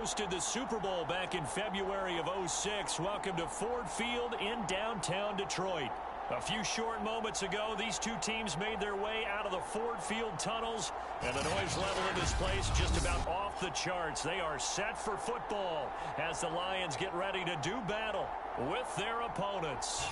hosted the Super Bowl back in February of '06. Welcome to Ford Field in downtown Detroit. A few short moments ago, these two teams made their way out of the Ford Field tunnels, and the noise level in this place just about off the charts. They are set for football as the Lions get ready to do battle with their opponents.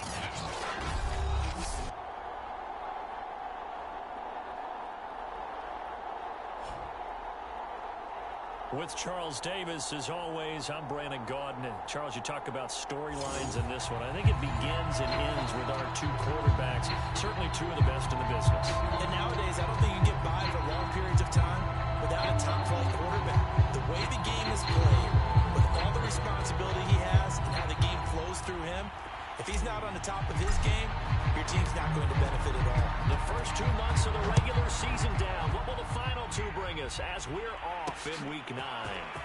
With Charles Davis, as always, I'm Brandon Gaudin. And Charles, you talk about storylines in this one. I think it begins and ends with our two quarterbacks, certainly two of the best in the business. And nowadays, I don't think you can get by for long periods of time without a top-flight quarterback. The way the game is played, with all the responsibility he has and how the game flows through him, if he's not on the top of his game, your team's not going to benefit at all. The first 2 months of the regular season down. What will the final two bring us as we're off in Week 9?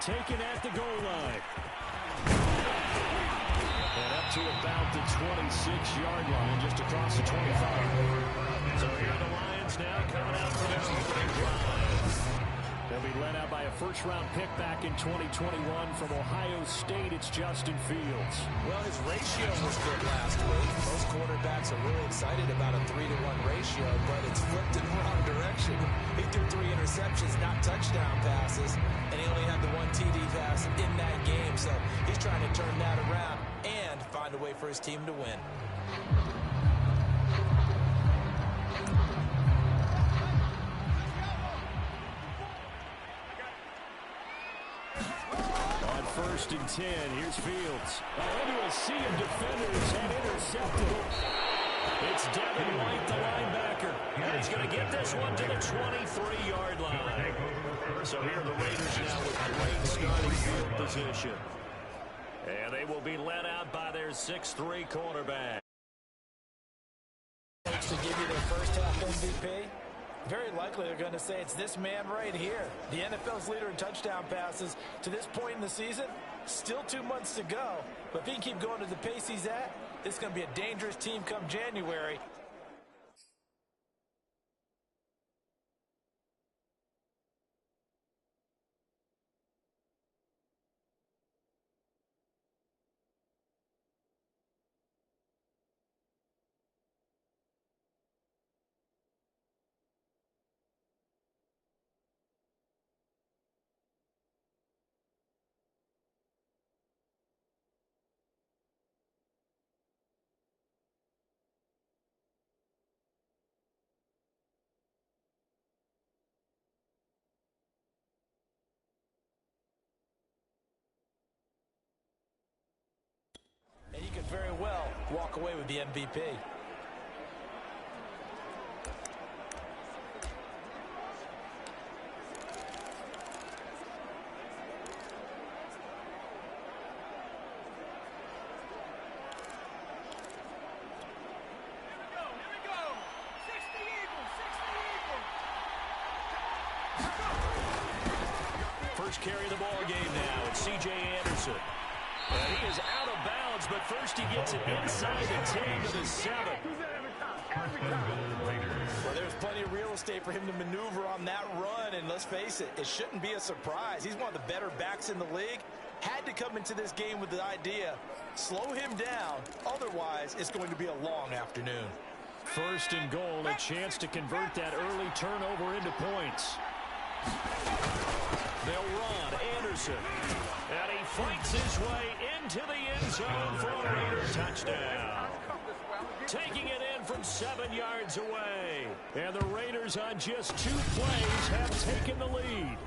Taken at the goal line. And up to about the 26-yard line, just across the 25. So here are the Lions now coming out for their opening drive. They'll be led out by a first-round pick back in 2021 from Ohio State. It's Justin Fields. Well, his ratio was good last week. Most quarterbacks are really excited about a 3-to-1 ratio, but it's flipped in the wrong direction. He threw 3 interceptions, not touchdown passes, and he only had the 1 TD pass in that game. So he's trying to turn that around and find a way for his team to win. First and 10, here's Fields. Into a sea of defenders and intercepted. It's Devin White, the linebacker. And he's going to get this one to the 23-yard line. So here are the Raiders now with great starting field position. And they will be led out by their 6'3 cornerback. To give you their first half MVP? Very likely they're going to say it's this man right here. The NFL's leader in touchdown passes to this point in the season. Still 2 months to go. But if he can keep going at the pace he's at, this is going to be a dangerous team come January. And you could very well walk away with the MVP. First carry of the ball game now. It's C.J. Anderson. And he is out of bounds, but first he gets it inside the 10 to the 7. Well, there's plenty of real estate for him to maneuver on that run, and let's face it, it shouldn't be a surprise. He's one of the better backs in the league. Had to come into this game with the idea, slow him down, otherwise it's going to be a long afternoon. First and goal, a chance to convert that early turnover into points. They'll run Anderson. And he fights his way into the end zone for a Raider touchdown. Taking it in from 7 yards away. And the Raiders on just 2 plays have taken the lead.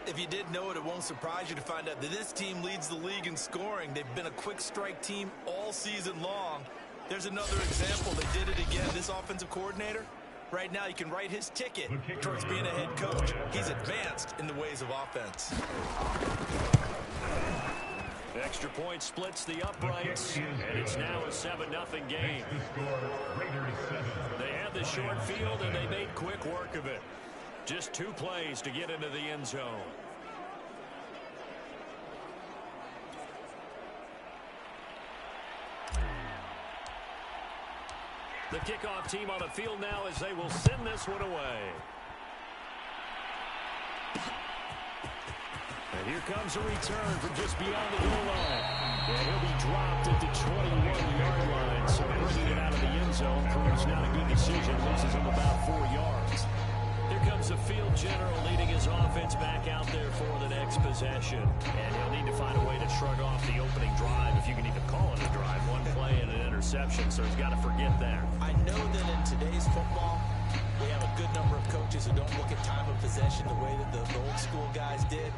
If you didn't know it, it won't surprise you to find out that this team leads the league in scoring. They've been a quick strike team all season long. There's another example. They did it again. This offensive coordinator, right now, you can write his ticket towards being a head coach. He's advanced in the ways of offense. Extra point splits the uprights, and it's now a 7-0 game. They had the short field, and they made quick work of it. Just 2 plays to get into the end zone. The kickoff team on the field now as they will send this one away. And here comes a return from just beyond the goal line. And he'll be dropped at the 21-yard line. So bringing it out of the end zone proves not a good decision. Loses him about 4 yards. Here comes the field general leading his offense back out there for the next possession. And he'll need to find a way to shrug off the opening drive, if you can even call it a drive. One play and an interception, so he's got to forget that. I know that in today's football, we have a good number of coaches who don't look at time of possession the way that the old school guys did.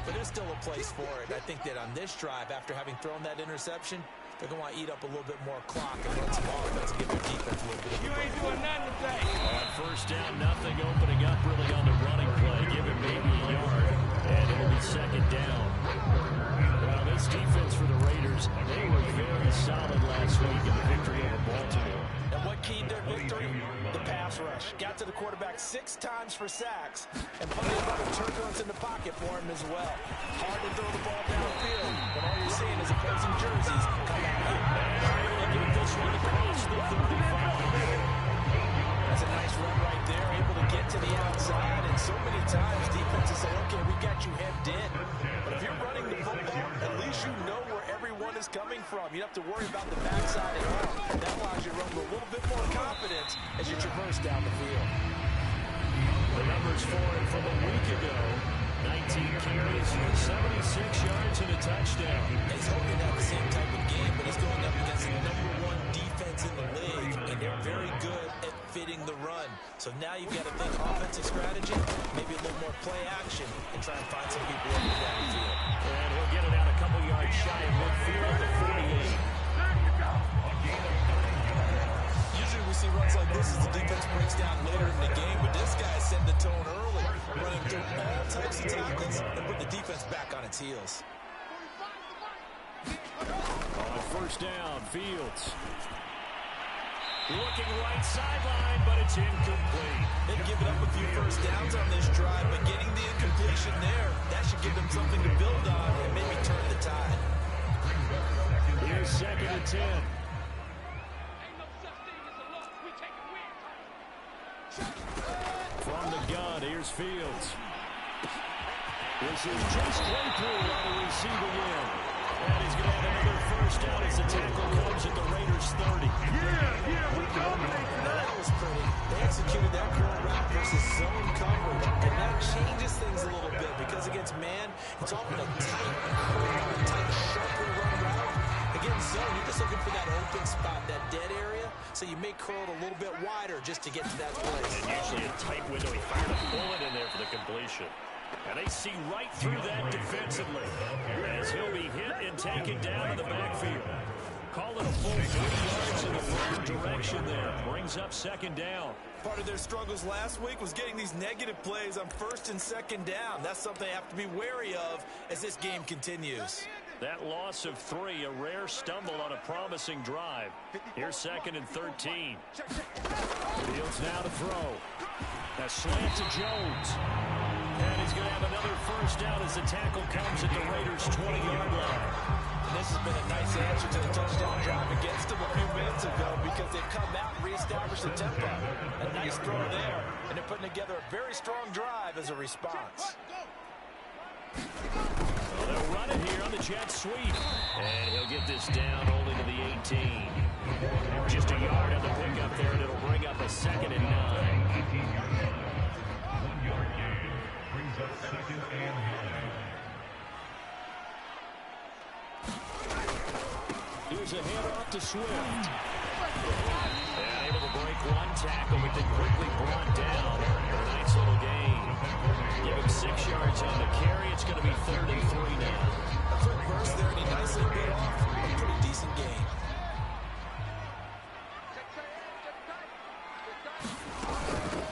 But there's still a place for it. I think that on this drive, after having thrown that interception, they're going to want to eat up a little bit more clock and run some offense and give their defense a little bit of a break. You ain't doing nothing today. On first down, nothing opening up really on the running play. Give him maybe a yard, and it'll be second down. Well, this defense for the Raiders, they were very solid last week in the victory over Baltimore. And what keyed their victory? The pass rush. Got to the quarterback 6 times for sacks, and plenty of other turbulence in the pocket for him as well. Hard to throw the ball downfield, but all you're seeing is opposing jerseys come at you. And look at this one across the 35. That's a nice run right there, able to get to the outside, and so many times defenses say, okay, we got you hemmed in. But if you're running the football, at least you know where everyone is coming from. You don't have to worry about the backside at all. That allows you to run with a little bit more confidence as you traverse down the field. The numbers for him from a week ago, 19 carries, 76 yards, and a touchdown. He's hoping to have the same type of game, but he's going up against the #1 defense in the league, and they're very good at fitting the run. So now you've got to think offensive strategy, maybe a little more play action, and try and find some people over down the field. And he'll get it out a couple yards shy of midfield at the 48. Usually we see runs like this as the defense breaks down later in the game, but this guy set the tone early, running through all types of tackles and put the defense back on its heels. On first down, Fields. Looking right sideline, but it's incomplete. They've given up a few first downs on this drive, but getting the incompletion there, that should give them something to build on and maybe turn the tide. Here's second and 10. From the gun, here's Fields. This is just Claypool on the receiving end. And he's going to have another first down as the tackle comes at the Raiders' 30. Yeah, we dominate today. That was pretty. They executed that curl route versus zone coverage, and that changes things a little bit because against man, it's often a tight, sharply run route. Against zone, you're just looking for that open spot, that dead area, so you may curl it a little bit wider just to get to that place. And usually a tight window. He fired a bullet in there for the completion. And they see right through that defensively as he'll be hit and taken down in the backfield. Call it a full 40 yards in the wrong direction there. Brings up second down. Part of their struggles last week was getting these negative plays on first and second down. That's something they have to be wary of as this game continues. That loss of 3, a rare stumble on a promising drive. Here's second and 13. Fields now to throw. A slant to Jones. And he's going to have another first down as the tackle comes at the Raiders' 20-yard line. And this has been a nice answer to the touchdown drive against them a few minutes ago because they've come out and reestablished the tempo. A nice throw there, and they're putting together a very strong drive as a response. Well, they'll run it here on the jet sweep. And he'll get this down only to the 18. Just a yard on the pickup there, and it'll bring up a second and 9. Here's a handoff to Swift. And able to break one tackle, but then quickly brought down. A nice little gain. Give him 6 yards on the carry. It's going to be 3rd and 3 now. A quick burst there, and he nicely bit off. A pretty decent gain.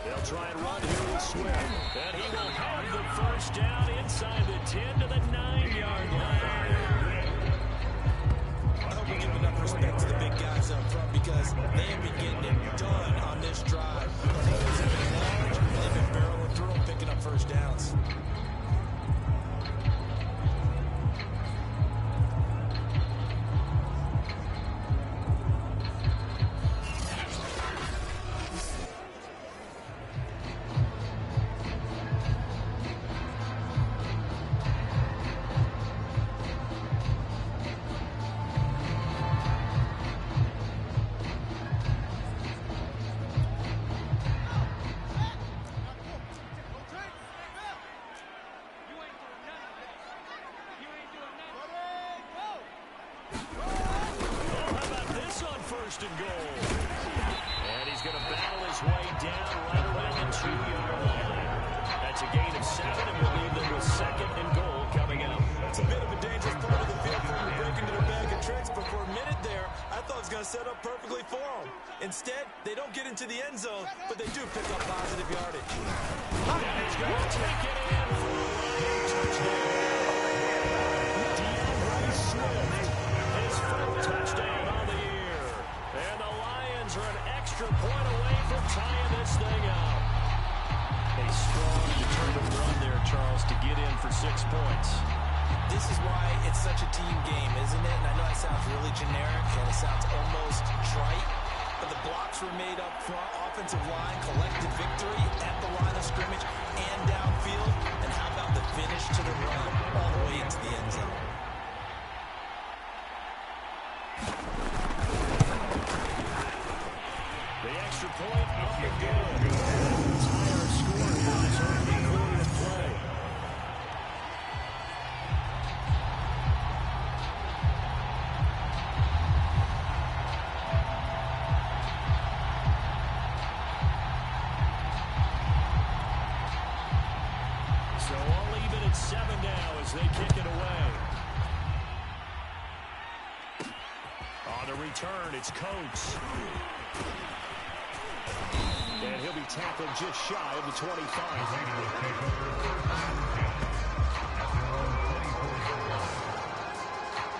They'll try and run here with Swift. And he will have the first down inside the 10 to the 9-yard line. I hope we give enough respect to the big guys up front because they have been getting it done on this drive. The holes have been large, and they've been barreling through them, picking up first downs. Oh, how about this on first and goal? And he's going to battle his way down right around the 2-yard line. That's a gain of 7, and we'll leave them with second and goal coming up. It's a bit of a dangerous part of the field for him to break into their bag of tricks, but for a minute there, I thought it was going to set up perfectly for him. Instead, they don't get into the end zone, but they do pick up positive yardage. He's going to take it in for a running touchdown. His first touchdown on the year. And the Lions are an extra point away from tying this thing up. A strong, determined run there, Charles, to get in for 6 points. This is why it's such a team game, isn't it? And I know it sounds really generic and it sounds almost trite, but the blocks were made up front, offensive line, collective victory at the line of scrimmage and downfield. And how about the finish to the run all the way into the end zone? The extra point up and good. It's higher score in this opening quarter of play. So all even at 7 now as they kick it away. On the return, it's Coates. And he'll be tackled just shy of the 25.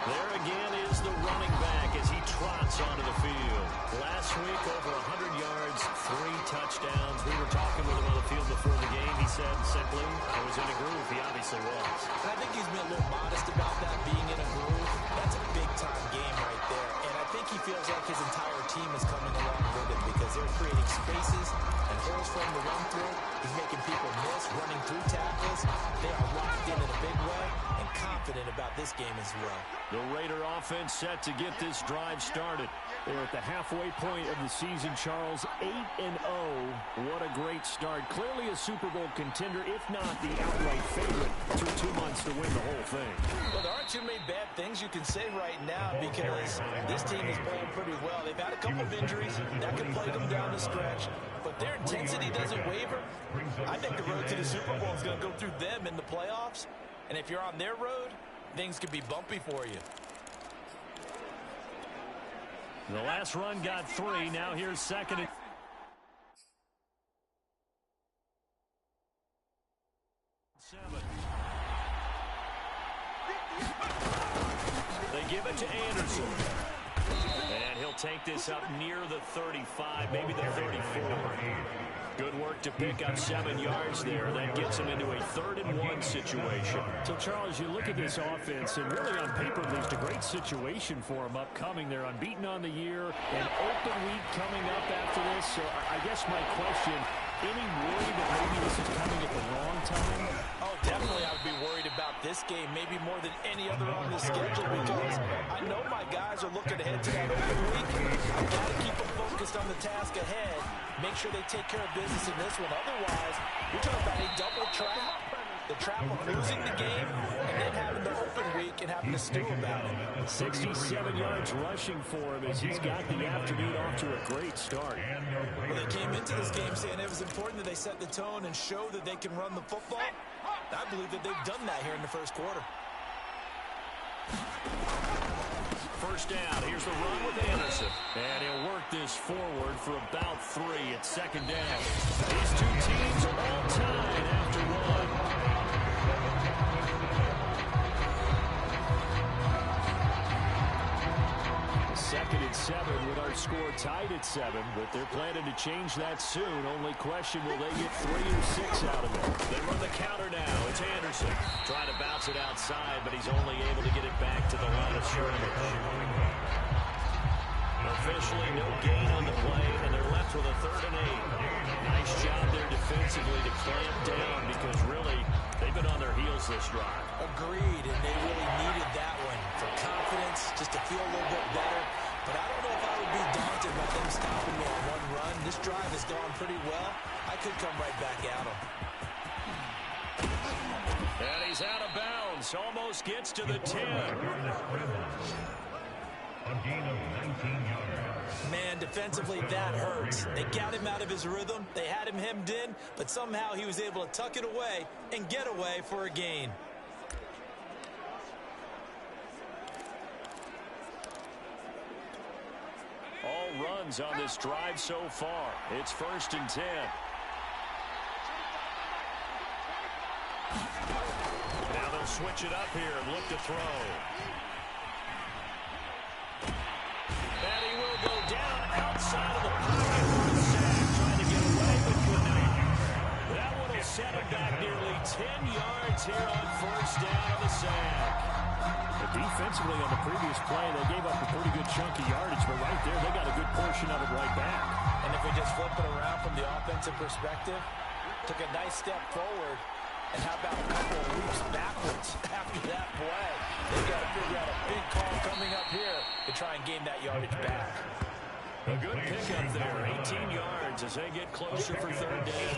There again is the running back as he trots onto the field. Last week, over 100 yards, 3 touchdowns. We were talking with him on the field before the game. He said simply, I was in a groove. He obviously was. And I think he's been a little modest about that, being in a groove. That's a big-time game right there. And I think he feels like his entire team is coming along with him because they're creating spaces and holes for him to run through. He's making people miss, running through tackles. They are locked in a big way and confident about this game as well. The Raider offense set to get this drive started. They're at the halfway point of the season, Charles. 8-0. What a great start. Clearly a Super Bowl contender, if not the outright favorite, through 2 months to win the whole thing. Well, there aren't too many bad things you can say right now because this team is playing pretty well. They've had a couple of injuries that can play them down the stretch, but their intensity doesn't waver. I think the road to the Super Bowl is going to go through them in the playoffs, and if you're on their road, things could be bumpy for you. The last run got 3. Now here's second and 7. They give it to Anderson. And he'll take this up near the 35, maybe the 34. Good work to pick up 7 yards there. That gets him into a 3rd-and-1 situation. So, Charles, you look at this offense, and really on paper, at least a great situation for them upcoming. They're unbeaten on the year. An open week coming up after this. So, I guess my question, any worry that maybe this is coming at the wrong time? Oh, definitely I would be worried about this game, maybe more than any other on the schedule, because I know my guys are looking ahead to that open week. I've got to keep them focused on the task ahead, make sure they take care of business in this one. Otherwise, you're talking about a double trap. The trap of losing the game and then having the open week and having to stew about it. 67 yards rushing for him as he's got the afternoon off to a great start. Well, they came into this game saying it was important that they set the tone and show that they can run the football. I believe that they've done that here in the first quarter. First down, here's the run with Anderson. And he'll work this forward for about 3 at second down. These two teams are all tied after 1. Second and 7 with our score tied at 7, but they're planning to change that soon. Only question, will they get 3 or 6 out of it? They run the counter now. It's Anderson trying to bounce it outside, but he's only able to get it back to the line of scrimmage. Officially no gain on the play, and they're left with a 3rd and 8. Nice job there defensively to clamp down because really they've been on their heels this drive. Agreed, and they really needed that one for confidence, just to feel a little bit better. But I don't know if I would be daunted by them stopping me on one run. This drive has gone pretty well. I could come right back at them. And he's out of bounds. Almost gets to the 10. A gain of 19 yards. Man, defensively, that hurts. They got him out of his rhythm. They had him hemmed in, but somehow he was able to tuck it away and get away for a gain. All runs on this drive so far. It's 1st and 10. Now they'll switch it up here and look to throw. And he will go down outside of the pocket for a sack. Trying to get away, but could not. That one will set him back nearly 10 yards here on 1st down on the sack. Defensively on the previous play, they gave up a pretty good chunk of yardage, but right there, they got a good portion of it right back. And if we just flip it around from the offensive perspective, took a nice step forward, and how about a couple of leaps backwards after that play? They've got to figure out a big call coming up here to try and gain that yardage back. A good pickup there, 18 yards as they get closer for 3rd down.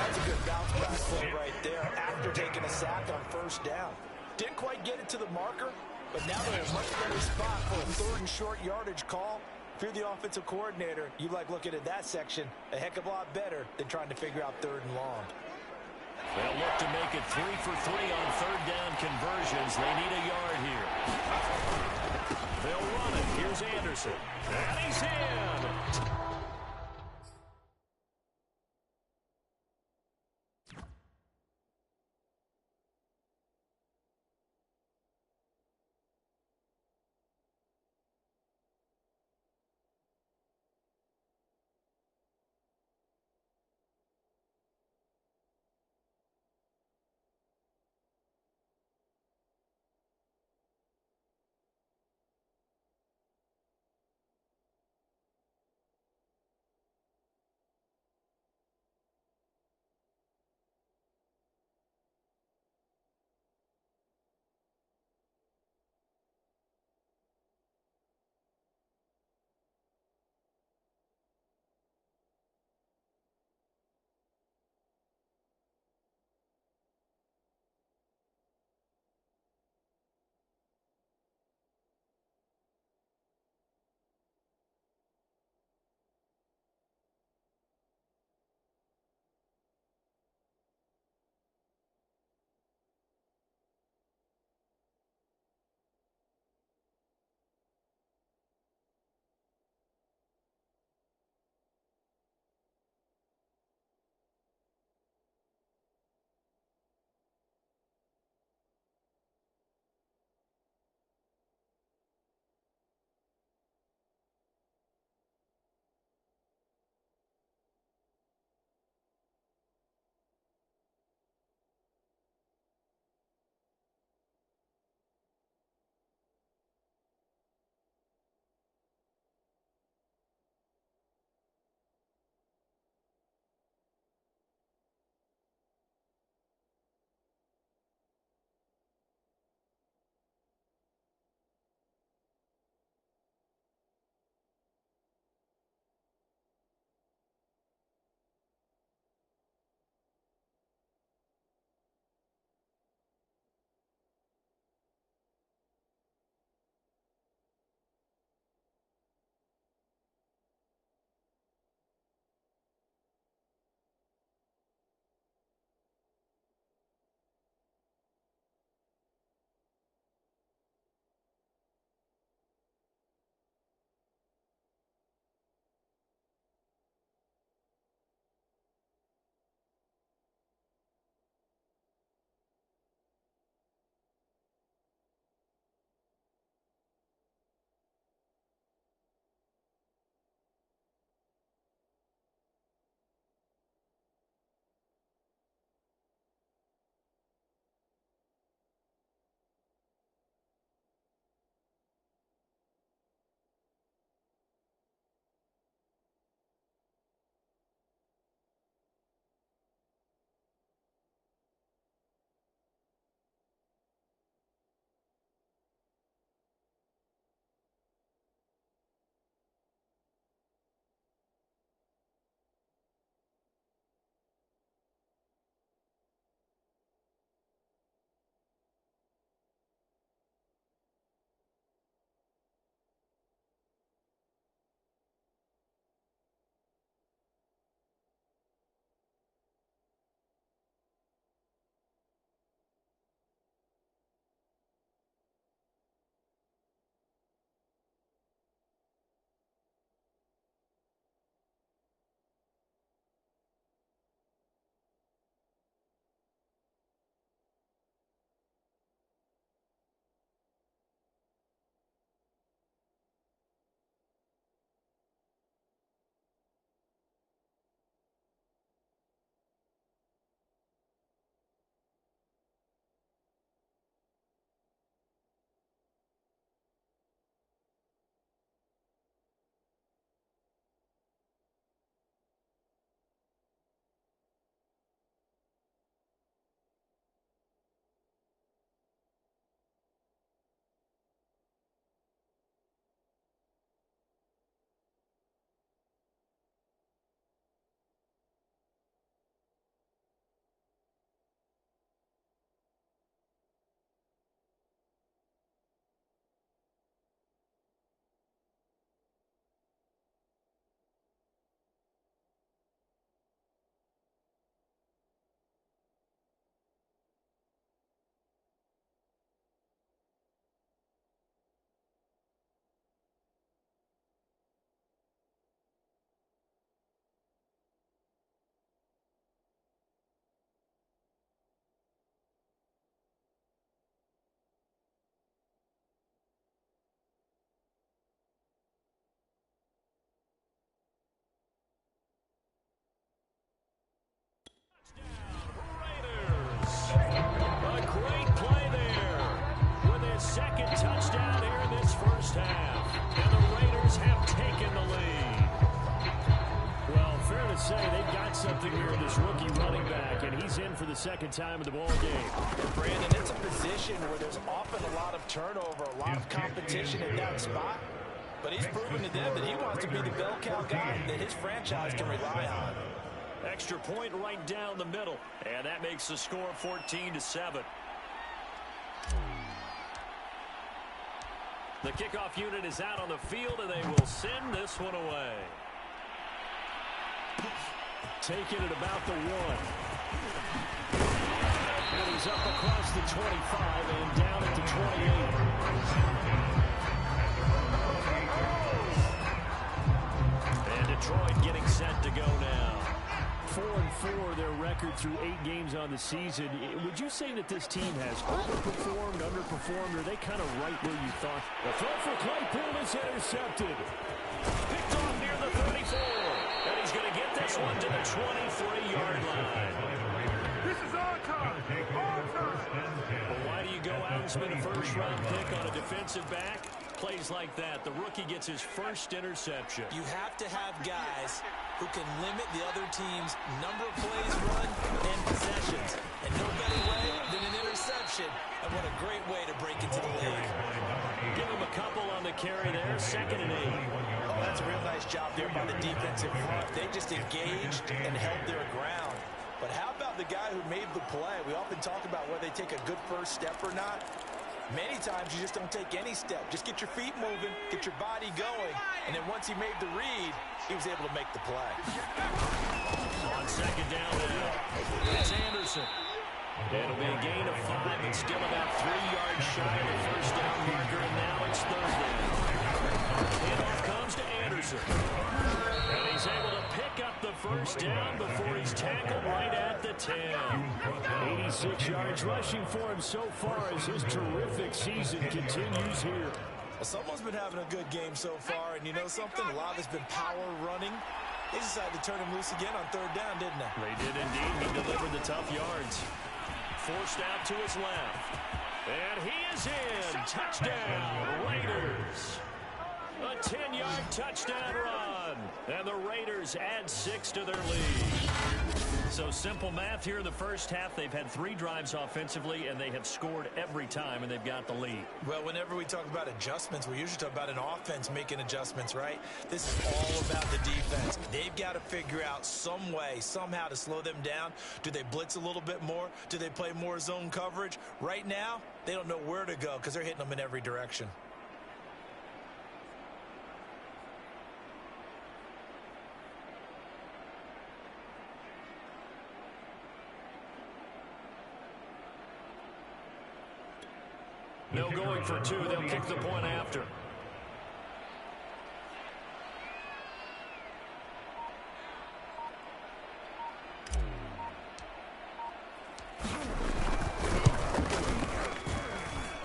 That's a good bounce back play right there after taking a sack on 1st down. Didn't quite get it to the marker, but now they're in a much better spot for a 3rd and short yardage call. If you're the offensive coordinator, you like looking at that section a heck of a lot better than trying to figure out 3rd and long. They'll look to make it 3 for 3 on 3rd down conversions. They need a yard here. They'll run it. Here's Anderson. And he's in. something here in this rookie running back, and he's in for the second time in the ball game. And Brandon, it's a position where there's often a lot of turnover, a lot of competition in that spot. But he's proven to them that he wants to be the bell cow guy that his franchise can rely on. Extra point right down the middle, and that makes the score 14-7. The kickoff unit is out on the field, and they will send this one away. Taking it about the 1. And he's up across the 25 and down at the 28. And Detroit getting set to go now. 4-4 their record through 8 games on the season. Would you say that this team has overperformed, underperformed, or are they kind of right where you thought? The throw for Claypool is intercepted. Picked off near the 34. And he's going to get this one to the 23-yard line. This is our time. Our time. Well, why do you go out and spend a first-round pick on a defensive back? Plays like that, the rookie gets his first interception. You have to have guys who can limit the other team's number of plays run and possessions. And no better way than an interception. And what a great way to break into the league. Give him a couple on the carry there, 2nd and 8. Oh, that's a real nice job there by the defensive front. They just engaged and held their ground. But how about the guy who made the play? We often talk about whether they take a good first step or not. Many times you just don't take any step. Just get your feet moving, get your body going, and then once he made the read, he was able to make the play. On 2nd down now, it's Anderson. It'll be a gain of 5 and still about 3 yards shy of the first down marker, and now it's 3rd down. Handoff comes to Anderson. And he's able to pick up the first down before he's tackled right at the 10. 86 yards rushing for him so far as his terrific season continues here. Well, someone's been having a good game so far, and you know something? A lot of it's been power running. They decided to turn him loose again on 3rd down, didn't they? They did indeed. He delivered the tough yards. Forced out to his left. And he is in. Touchdown, Raiders. A 10-yard touchdown run. And the Raiders add 6 to their lead. So simple math here in the first half. They've had 3 drives offensively, and they have scored every time, and they've got the lead. Well, whenever we talk about adjustments, we usually talk about an offense making adjustments, right? This is all about the defense. They've got to figure out some way, somehow to slow them down. Do they blitz a little bit more? Do they play more zone coverage? Right now, they don't know where to go because they're hitting them in every direction. No going for 2. They'll kick the point after.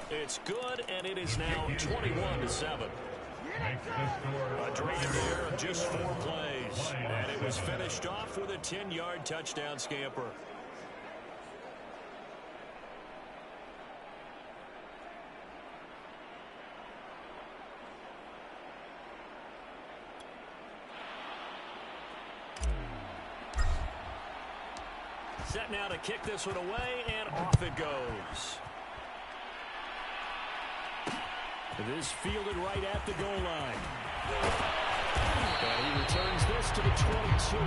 It's good, and it is now 21-7. A drive there of just 4 plays. And it was finished off with a 10-yard touchdown scamper. Set now to kick this one away, and off it goes. This fielded right at the goal line. And he returns this to the 22.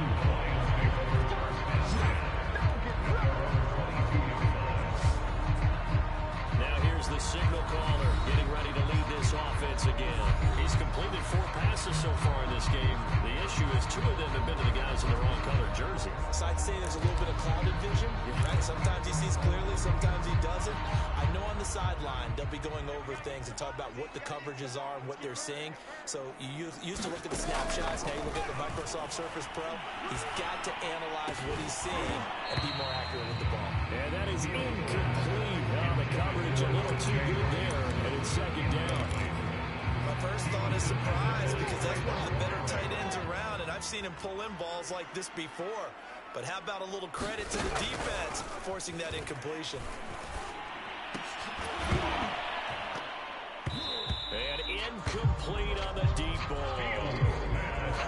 Now here's the signal caller getting ready to lead this offense again. He's completed 4 passes so far in this game. The issue is 2 of them have been to the guys in the wrong color jersey. So I'd say there's a little bit of clouded vision, right? Sometimes he sees clearly, sometimes he doesn't. I know on the sideline they'll be going over things and talk about what the coverages are and what they're seeing. So you used to look at the snapshots, now you look at the Microsoft Surface Pro. He's got to analyze what he's seeing and be more accurate with the ball. And that is incomplete. Now the coverage a little too good there, and it's 2nd down. My first thought is surprise because that's one of the better tight ends around, and I've seen him pull in balls like this before. But how about a little credit to the defense forcing that incompletion? And incomplete on the deep ball.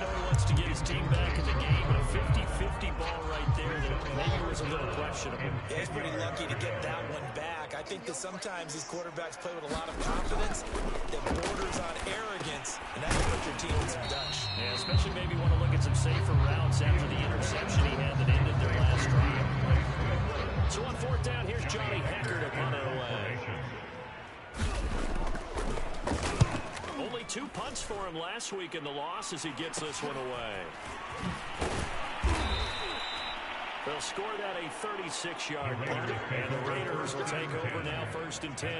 No one wants to get his team back in the game, but a 50-50 ball right there that maybe was a little questionable. Yeah, he's pretty lucky to get that one back. I think that sometimes these quarterbacks play with a lot of confidence that borders on arrogance, and that can put your team in some Dutch. Yeah, especially maybe want to look at some safer routes after the interception he had that ended their last drive. So on fourth down, here's Johnny Hecker to punt it away. Only 2 punts for him last week in the loss as he gets this one away. They'll score that a 36-yard punt, and the Raiders will take over now 1st and 10.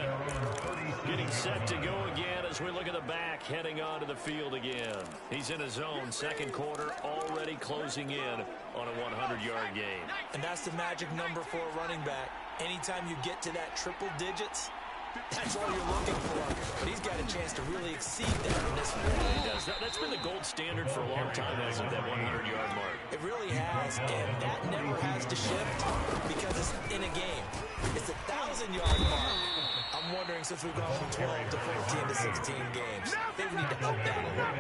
Getting set to go again as we look at the back, heading onto the field again. He's in his own second quarter, already closing in on a 100-yard game. And that's the magic number for a running back. Anytime you get to that triple digits, that's all you're looking for. But he's got a chance to really exceed that in this one. Yeah, he does. That's been the gold standard for a long time, hasn't it, that 100-yard mark? It really has, and that never has to shift because it's in a game. It's a 1,000-yard mark. I'm wondering, since we've gone from 12 to 14 to 16 games, they need to up that a little.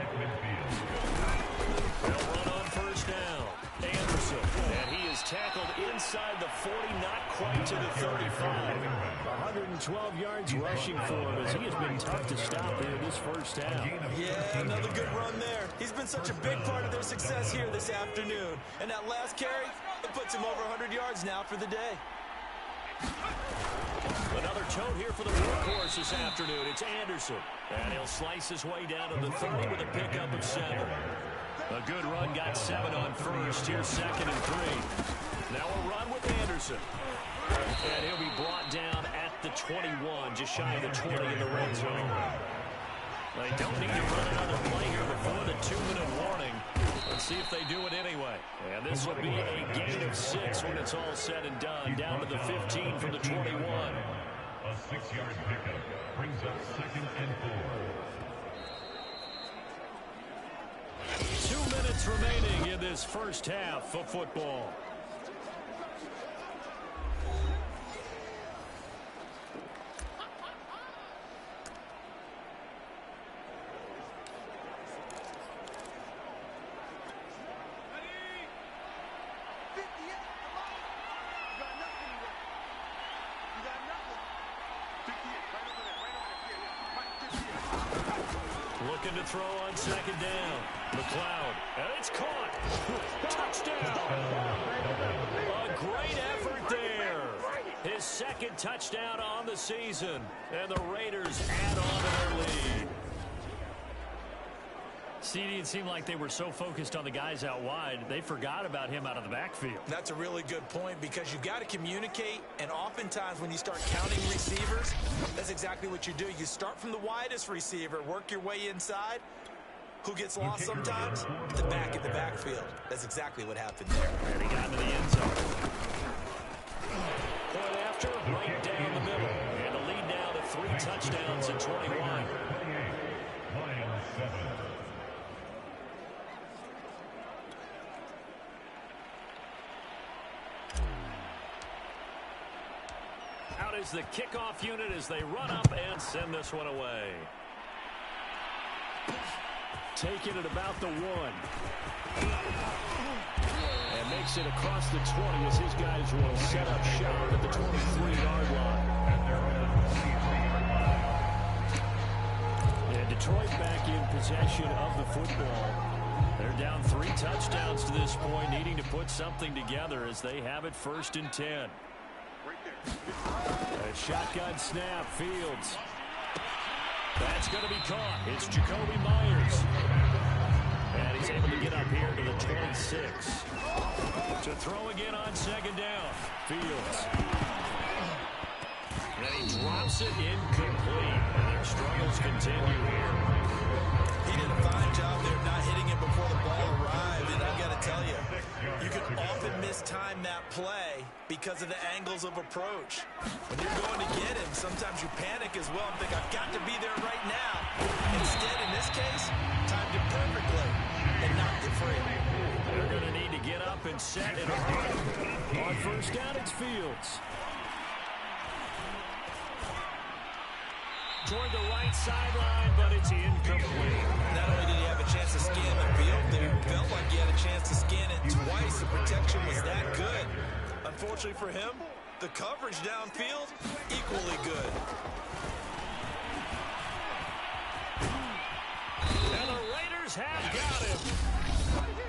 They'll run on first down. Anderson, and he is tackled inside the 40, not quite to the 35. 112 yards rushing for him as he has been tough to stop here this first half. Yeah, another good run there. He's been such a big part of their success here this afternoon. And that last carry, it puts him over 100 yards now for the day. Another tote here for the workhorse this afternoon. It's Anderson, and he'll slice his way down to the 30 with a pickup of 7. A good run, got 7 on first. Here's 2nd and 3. Now a run with Anderson. And he'll be brought down at the 21, just shy of the 20 in the red zone. They don't need to run another play here before the 2-minute warning. Let's see if they do it anyway. And this will be a gain of 6 when it's all said and done. Down to the 15 from the 21. A 6-yard pickup brings up 2nd and 4. 2 minutes remaining in this first half of football. Looking to throw on 2nd down. McLeod, and it's caught. Touchdown. A great effort there. His 2nd touchdown on the season. And the Raiders add on to their lead. CD, it seemed like they were so focused on the guys out wide, they forgot about him out of the backfield. That's a really good point because you've got to communicate, and oftentimes when you start counting receivers, that's exactly what you do. You start from the widest receiver, work your way inside. Who gets lost sometimes? The back in the backfield. That's exactly what happened there. And he got into the end zone. Point after, right down the middle. And a lead now to 3 touchdowns in 21. Lions 7. Out is the kickoff unit as they run up and send this one away. Taking it about the 1. And makes it across the 20 as his guys will set up shop at the 23-yard line. And Detroit back in possession of the football. They're down 3 touchdowns to this point, needing to put something together as they have it 1st and 10. A shotgun snap, Fields. That's going to be caught. It's Jacoby Myers. And he's able to get up here to the 26. To throw again on 2nd down. Fields. And he drops it incomplete. And their struggles continue here. He did a fine job there not hitting him before the ball arrived, and I've got to tell you, you can often mistime that play because of the angles of approach. When you're going to get him, sometimes you panic as well and think, I've got to be there right now. Instead, in this case, timed it perfectly and knocked it free. They're going to need to get up and set it up. On first down, it's Fields. And he's able to get up here to the 26. To throw again on 2nd down. Fields. And he drops it incomplete. And their struggles continue here. He did a fine job there not hitting him before the ball arrived, and I've got to tell you, you can often mistime that play because of the angles of approach. When you're going to get him, sometimes you panic as well and think, I've got to be there right now. Instead, in this case, timed it perfectly and knocked it free. They're going to need to get up and set it up. toward the right sideline, but it's incomplete. Not only did he have a chance to scan the field there, felt like he had a chance to scan it twice. The protection was that good. Unfortunately for him, the coverage downfield, equally good. And the Raiders have got him.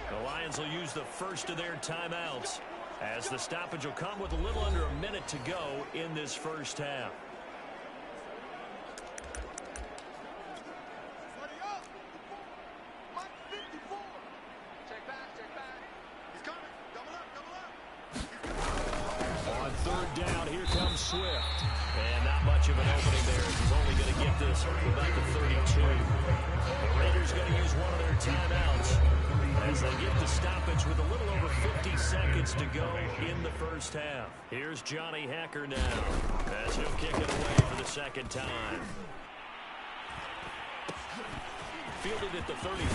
The Lions will use the first of their timeouts, as the stoppage will come with a little under a minute to go in this first half. On third down, here comes Swift. And not much of an opening there. He's only going to get this about the 32. The Raiders going to use one of their timeouts as they get the stoppage with a little over 50 seconds to go in the first half. Here's Johnny Hacker now as he'll kick it away for the second time. Fielded at the 33.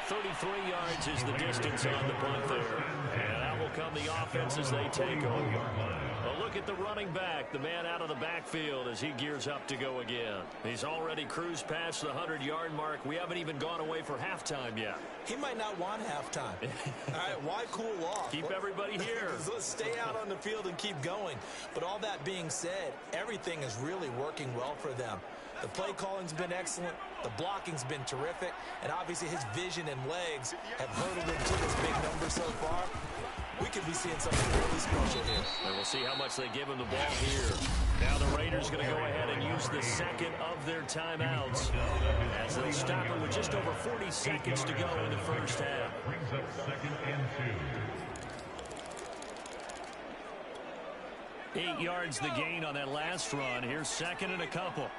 33 yards is the distance on the punt there. And out will come the offense as they take over. A look at the running back, the man out of the backfield as he gears up to go again. He's already cruised past the 100-yard mark. We haven't even gone away for halftime yet. He might not want halftime. All right, why cool off? Keep everybody here. Let's stay out on the field and keep going. But all that being said, everything is really working well for them. The play calling's been excellent. The blocking's been terrific. And obviously his vision and legs have hurdled him to this big number so far. We could be seeing something really special here. And we'll see how much they give him the ball here. Now the Raiders going to go ahead and use the second of their timeouts as they'll stop him with just over 40 seconds to go in the first half. Brings up 2nd and 2. 8 yards the gain on that last run. Here's second and a couple.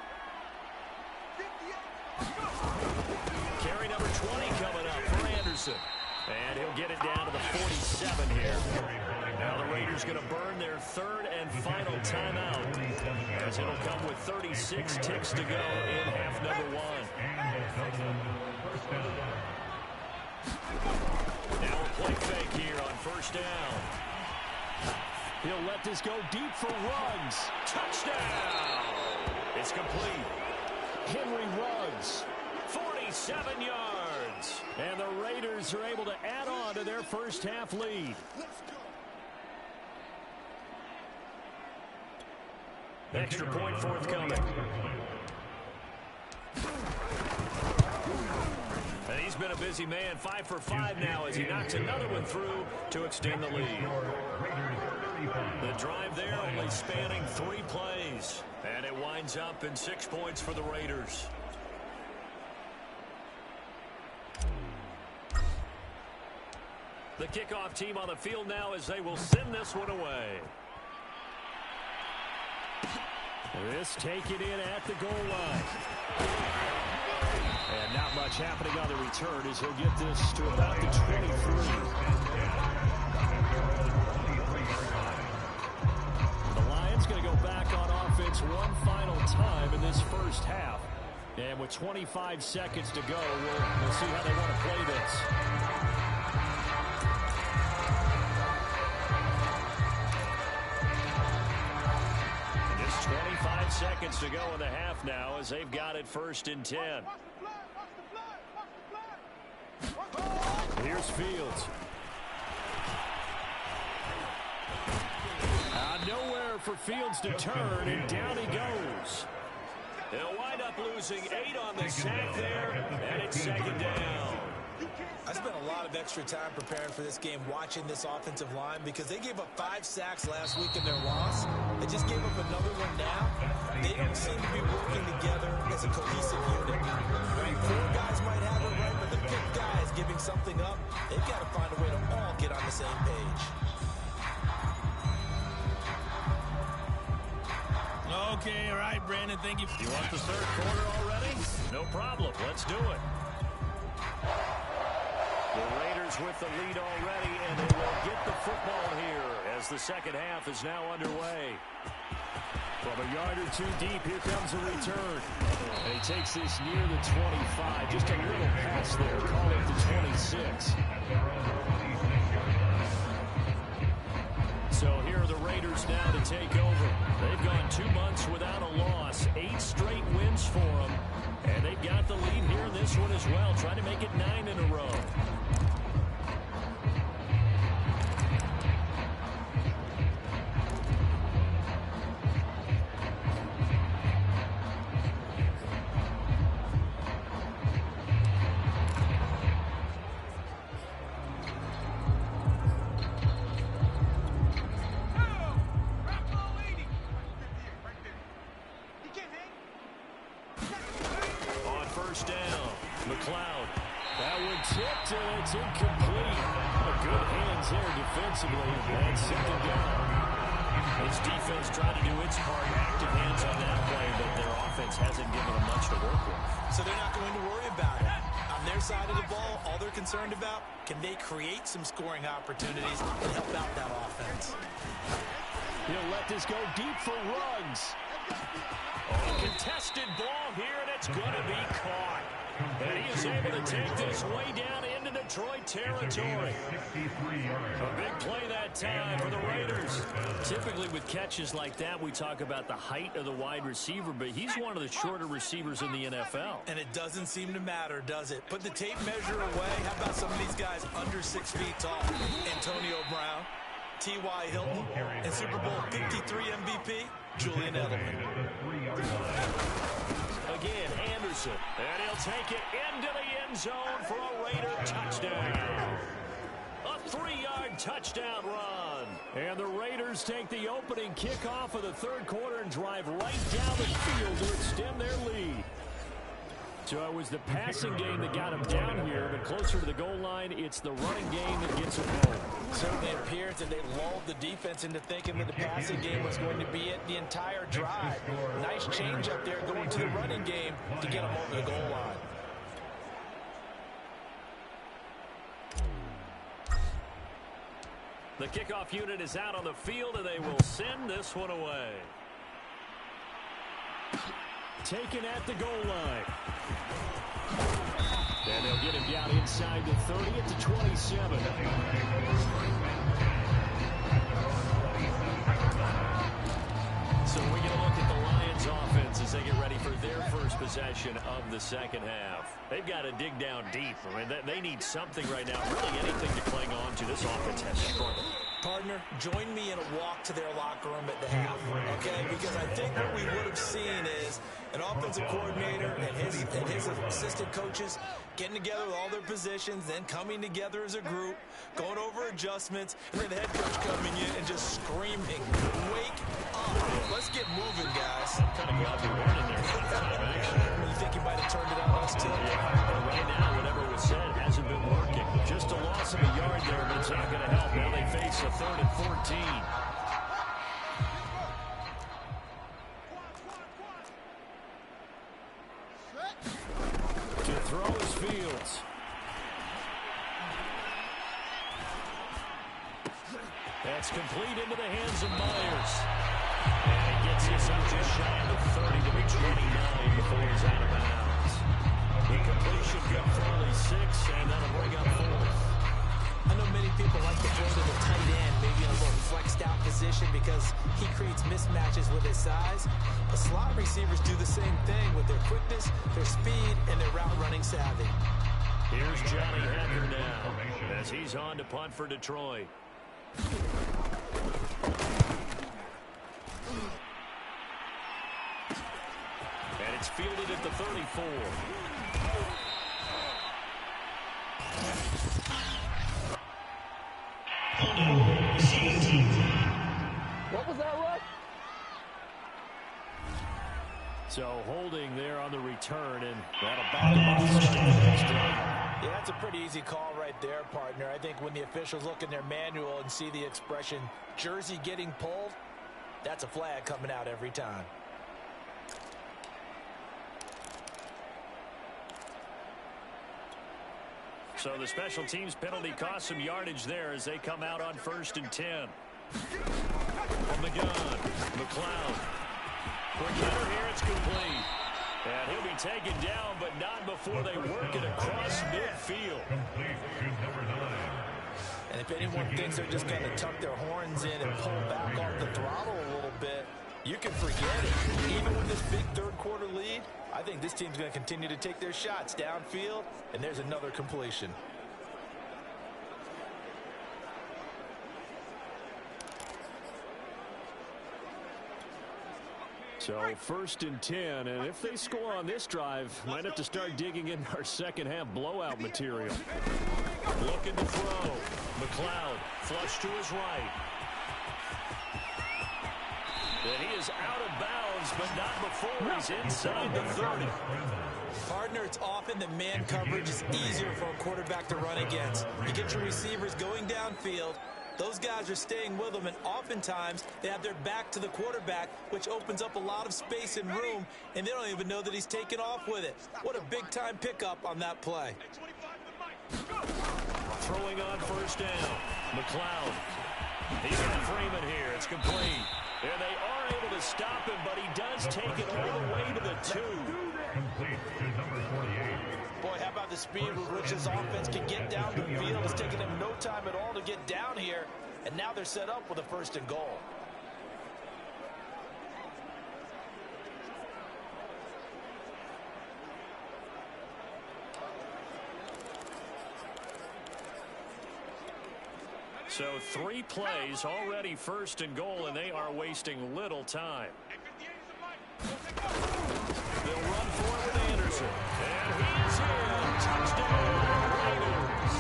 Carry number 20 coming up for Anderson. And he'll get it down to the 47 here. Now the Raiders going to burn their third and final timeout, as it'll come with 36 ticks to go in half number 1. Now a play fake here on first down. He'll let this go deep for Ruggs. Touchdown! It's complete. Henry Ruggs, 47 yards. And the Raiders are able to add on to their first half lead. Extra point forthcoming. And he's been a busy man, 5 for 5 now as he knocks another one through to extend the lead. The drive there only spanning 3 plays. And it winds up in 6 points for the Raiders. The kickoff team on the field now as they will send this one away. This taken in at the goal line. And not much happening on the return as he'll get this to about the 23. The Lions going to go back on offense one final time in this first half. And with 25 seconds to go, we'll see how they want to play this. Just 25 seconds to go in the half now as they've got it 1st and 10. Here's Fields. Nowhere for Fields to turn, and down he goes. They'll wind up losing 8 on the sack there, and it's 2nd down. I spent a lot of extra time preparing for this game watching this offensive line because they gave up 5 sacks last week in their loss. They just gave up another one now. They don't seem to be working together as a cohesive unit. 4 guys might have it right, but the 5th guy is giving something up. They've got to find a way to all get on the same page. Okay, all right, Brandon, thank you. You want the 3rd quarter already? No problem. Let's do it. The Raiders with the lead already, and they will get the football here as the second half is now underway. From a yard or 2 deep, here comes a return. And he takes this near the 25. Just a little pass there. Call it the 26. So here are the Raiders now to take over. They've gone 2 months without a loss. this one as well, trying to make it 9 in a row. Down. McLeod. That one tipped, and it's incomplete. Good hands there defensively. And second down. His defense trying to do its part. Active hands on that play, but their offense hasn't given them much to work with. So they're not going to worry about it. On their side of the ball, all they're concerned about, can they create some scoring opportunities and help out that offense? He'll let this go deep for Ruggs. Oh, contested ball here, and it's going to be caught. And he is able to take this way down into Detroit territory. A big play that time for the Raiders. Typically with catches like that, we talk about the height of the wide receiver, but he's one of the shorter receivers in the NFL. And it doesn't seem to matter, does it? Put the tape measure away. How about some of these guys under 6 feet tall? Antonio Brown, T.Y. Hilton, and Super Bowl 53 MVP, Julian Edelman. Again, Anderson, and he'll take it into the end zone for a Raider touchdown. A 3-yard touchdown run. And the Raiders take the opening kickoff of the third quarter and drive right down the field to extend their lead. So it was the passing game that got him down here, but closer to the goal line, it's the running game that gets him home. Certainly appears that they lulled the defense into thinking that the passing game was going to be it the entire drive. Nice change up there going to the running game to get them over the goal line. The kickoff unit is out on the field, and they will send this one away. Taken at the goal line. And they'll get him down inside the 30 at the 27. So we're going to look at the Lions offense as they get ready for their first possession of the second half. They've got to dig down deep. I mean, they need something right now, really anything to cling on to. This offense has struggled. Partner, join me in a walk to their locker room at the half, okay? Because I think what we would have seen is an offensive coordinator and his assistant coaches getting together with all their positions, then coming together as a group, going over adjustments, and then the head coach coming in and just screaming, "Wake up. Let's get moving, guys." Kind of glad we weren't in there for the time action. You think he might have turned it on us, too? Yeah, but right now, whatever was said hasn't been working. Just a loss of a yard there, but it's not going to help. Now they face a 3rd and 14. To throw is Fields. That's complete into the hands of Myers. And he gets this up just shy of the 30 to be 29 before he's out of bounds. The completion good for only 6, and that'll bring up 4th. I know many people like to throw to the tight end, maybe in a little flexed out position because he creates mismatches with his size. But slot receivers do the same thing with their quickness, their speed, and their route running savvy. Here's Johnny Hacker now as he's on to punt for Detroit. And it's fielded at the 34. What was that, Russ? So holding there on the return, and that'll back him up to start the next drive. Yeah, that's a pretty easy call right there, partner. I think when the officials look in their manual and see the expression jersey getting pulled, that's a flag coming out every time. So the special teams penalty cost some yardage there as they come out on 1st and 10. From the gun, McLeod. Quick hitter here, it's complete. And he'll be taken down, but not before they work it across midfield. And if anyone thinks they're just going to tuck their horns in and pull back off the throttle a little bit, you can forget it. Even with this big third quarter lead, I think this team's going to continue to take their shots downfield, and there's another completion. So 1st and 10, and if they score on this drive, might have to start digging in our second half blowout material. Looking to throw. McLeod flush to his right. And he is out of bounds, but not before he's inside the 30. Partner, it's often the man coverage is easier for a quarterback to run against. You get your receivers going downfield. Those guys are staying with them, and oftentimes they have their back to the quarterback, which opens up a lot of space and room, and they don't even know that he's taken off with it. What a big-time pickup on that play. Throwing on 1st down. McLeod. He's got Freeman here. It's complete. And they are able to stop him, but he does take it all the way to the 2. Complete to number 48. Boy, how about the speed with which this offense can get down the field? It's taken them no time at all to get down here, and now they're set up with a 1st and goal. So 3 plays, already 1st and goal, and they are wasting little time. They'll run for it with Anderson. And he's in. Touchdown, Raiders.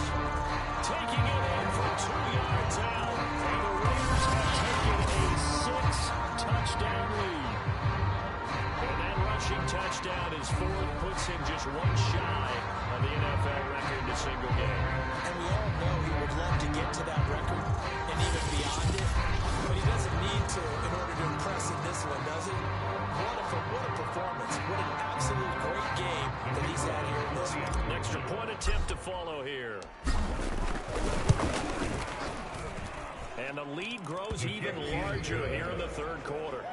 Taking it in from 2 yards out. And the Raiders have taken a 6-touchdown lead. And that rushing touchdown is 4th, puts him just 1 shy of the NFL record in a single game. And we all know he would love to get to that record and even beyond it. But he doesn't need to in order to impress in this one, does he? What a performance. What an absolute great game that he's had here in this one. An extra point attempt to follow here. And the lead grows even larger here in the 3rd quarter.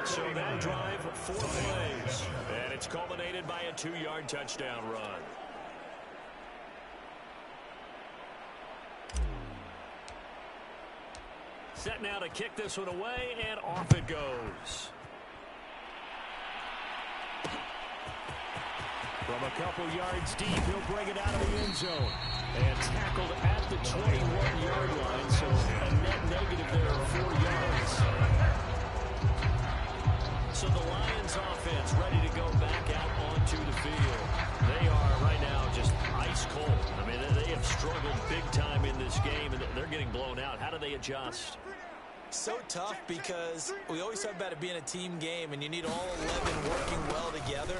So that drive, 4 plays. And it's culminated by a 2-yard touchdown run. Set now to kick this one away, and off it goes. From a couple yards deep, he'll bring it out of the end zone. And tackled at the 21-yard line, so a net negative there of 4 yards. So the Lions offense ready to go back out onto the field. They are right now just ice cold. I mean, they have struggled big time in this game, and they're getting blown out. How do they adjust? So tough because we always talk about it being a team game and you need all 11 working well together.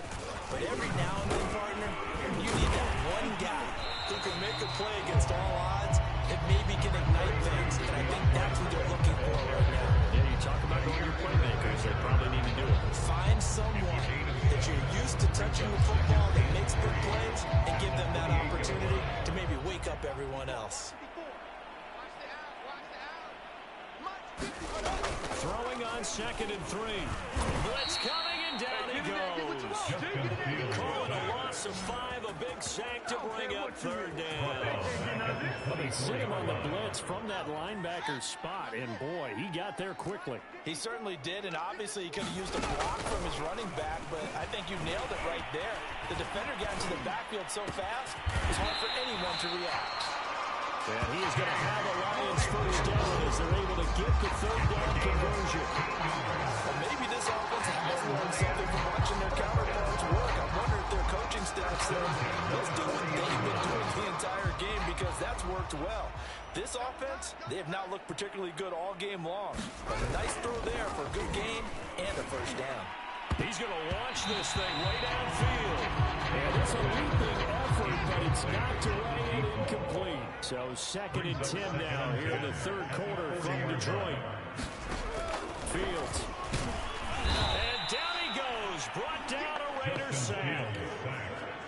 But every now and then, partner, you need that one guy who can make a play against all odds that maybe can ignite things. And I think that's what they're looking for right now. Yeah, you talk about going your playmakers. They probably need to do it. Find someone that you're used to touching the football that makes big plays and give them that opportunity to maybe wake up everyone else. Throwing on 2nd and 3. Blitz coming, and down he goes. Calling a loss of 5, a big sack to bring up 3rd down. They sit him on the blitz from that linebacker's spot, and boy, he got there quickly. He certainly did, and obviously he could have used a block from his running back, but I think you nailed it right there. The defender got into the backfield so fast, it was hard for anyone to react. And he is going to have a Lions 1st down as they're able to get the 3rd down conversion. Well, maybe this offense has learned something from watching their counterparts work. I wonder if their coaching staff said, let's do what they've been doing the entire game because that's worked well. This offense, they have not looked particularly good all game long. But a nice throw there for a good game and a 1st down. He's going to launch this thing way downfield. And it's a leaping effort, but it's knocked away and incomplete. So 2nd and 10 now here in the 3rd quarter from Detroit. Fields. And down he goes. Brought down a Raiders sack.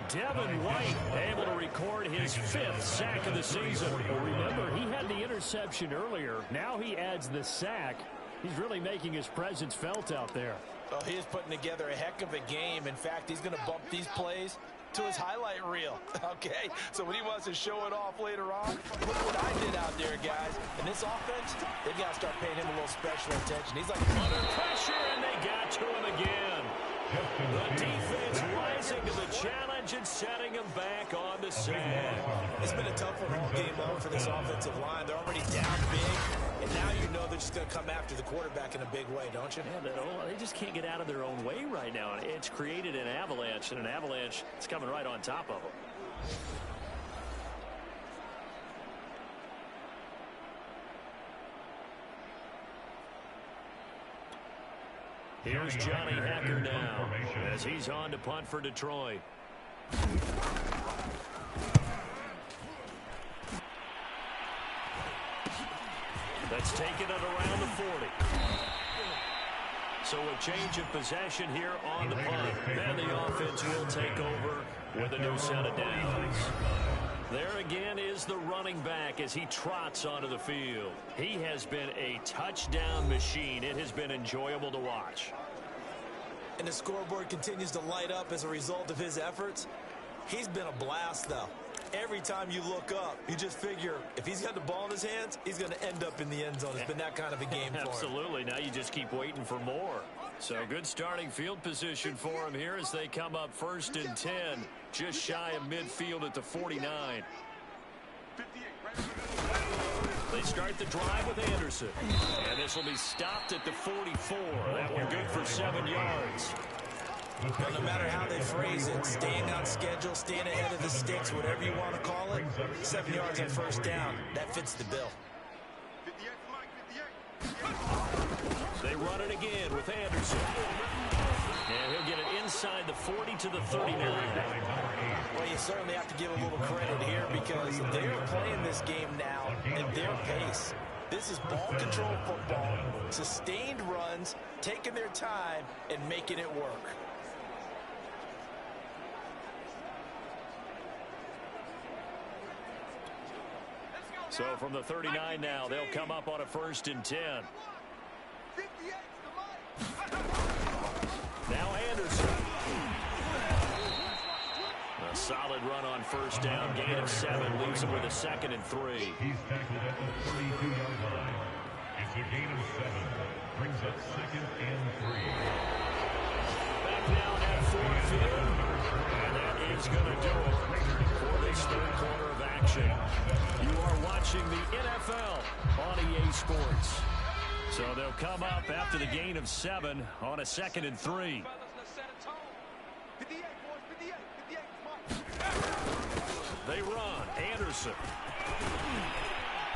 Devin White able to record his 5th sack of the season. Well, remember, he had the interception earlier. Now he adds the sack. He's really making his presence felt out there. Oh, he is putting together a heck of a game. In fact, he's going to bump these plays to his highlight reel, okay? So when he wants to show it off later on, look what I did out there, guys. And this offense, they've got to start paying him a little special attention. He's like under pressure, and they got to him again. And setting him back on the sack. It's been a tough one all game long for this offensive line. They're already down big, and now you know they're just going to come after the quarterback in a big way, don't you? Yeah, they just can't get out of their own way right now. It's created an avalanche, and an avalanche is coming right on top of them. Here's Johnny Hacker now as he's on to punt for Detroit. That's taken it around the 40. So a change of possession here on the punt. And the offense will take over with a new set of downs. There again is the running back as he trots onto the field. He has been a touchdown machine. It has been enjoyable to watch. And the scoreboard continues to light up as a result of his efforts. He's been a blast, though. Every time you look up, you just figure if he's got the ball in his hands, he's going to end up in the end zone. It's been that kind of a game for him. Absolutely. Now you just keep waiting for more. So good starting field position for him here as they come up 1st and 10, just shy of midfield at the 49. They start the drive with Anderson. And this will be stopped at the 44. That one good for 7 yards. Well, no matter how they phrase it, staying on schedule, staying ahead of the sticks, whatever you want to call it, 7 yards on 1st down, that fits the bill. They run it again with Anderson. And he'll get it inside the 40 to the 39. Well, you certainly have to give a little credit here because they are playing this game now at their pace. This is ball control football, sustained runs, taking their time, and making it work. So from the 39 now, they'll come up on a 1st and 10. Now Anderson. A solid run on 1st down. Gain of 7. Leaves him with a 2nd and 3. He's tackled at the 32-yard line. It's a gain of 7. Brings up 2nd and 3. Back down at Ford Field. And that is going to do it for this 3rd quarter of action. You are watching the NFL on EA Sports. So they'll come up after the gain of 7 on a 2nd and 3. They run. Anderson.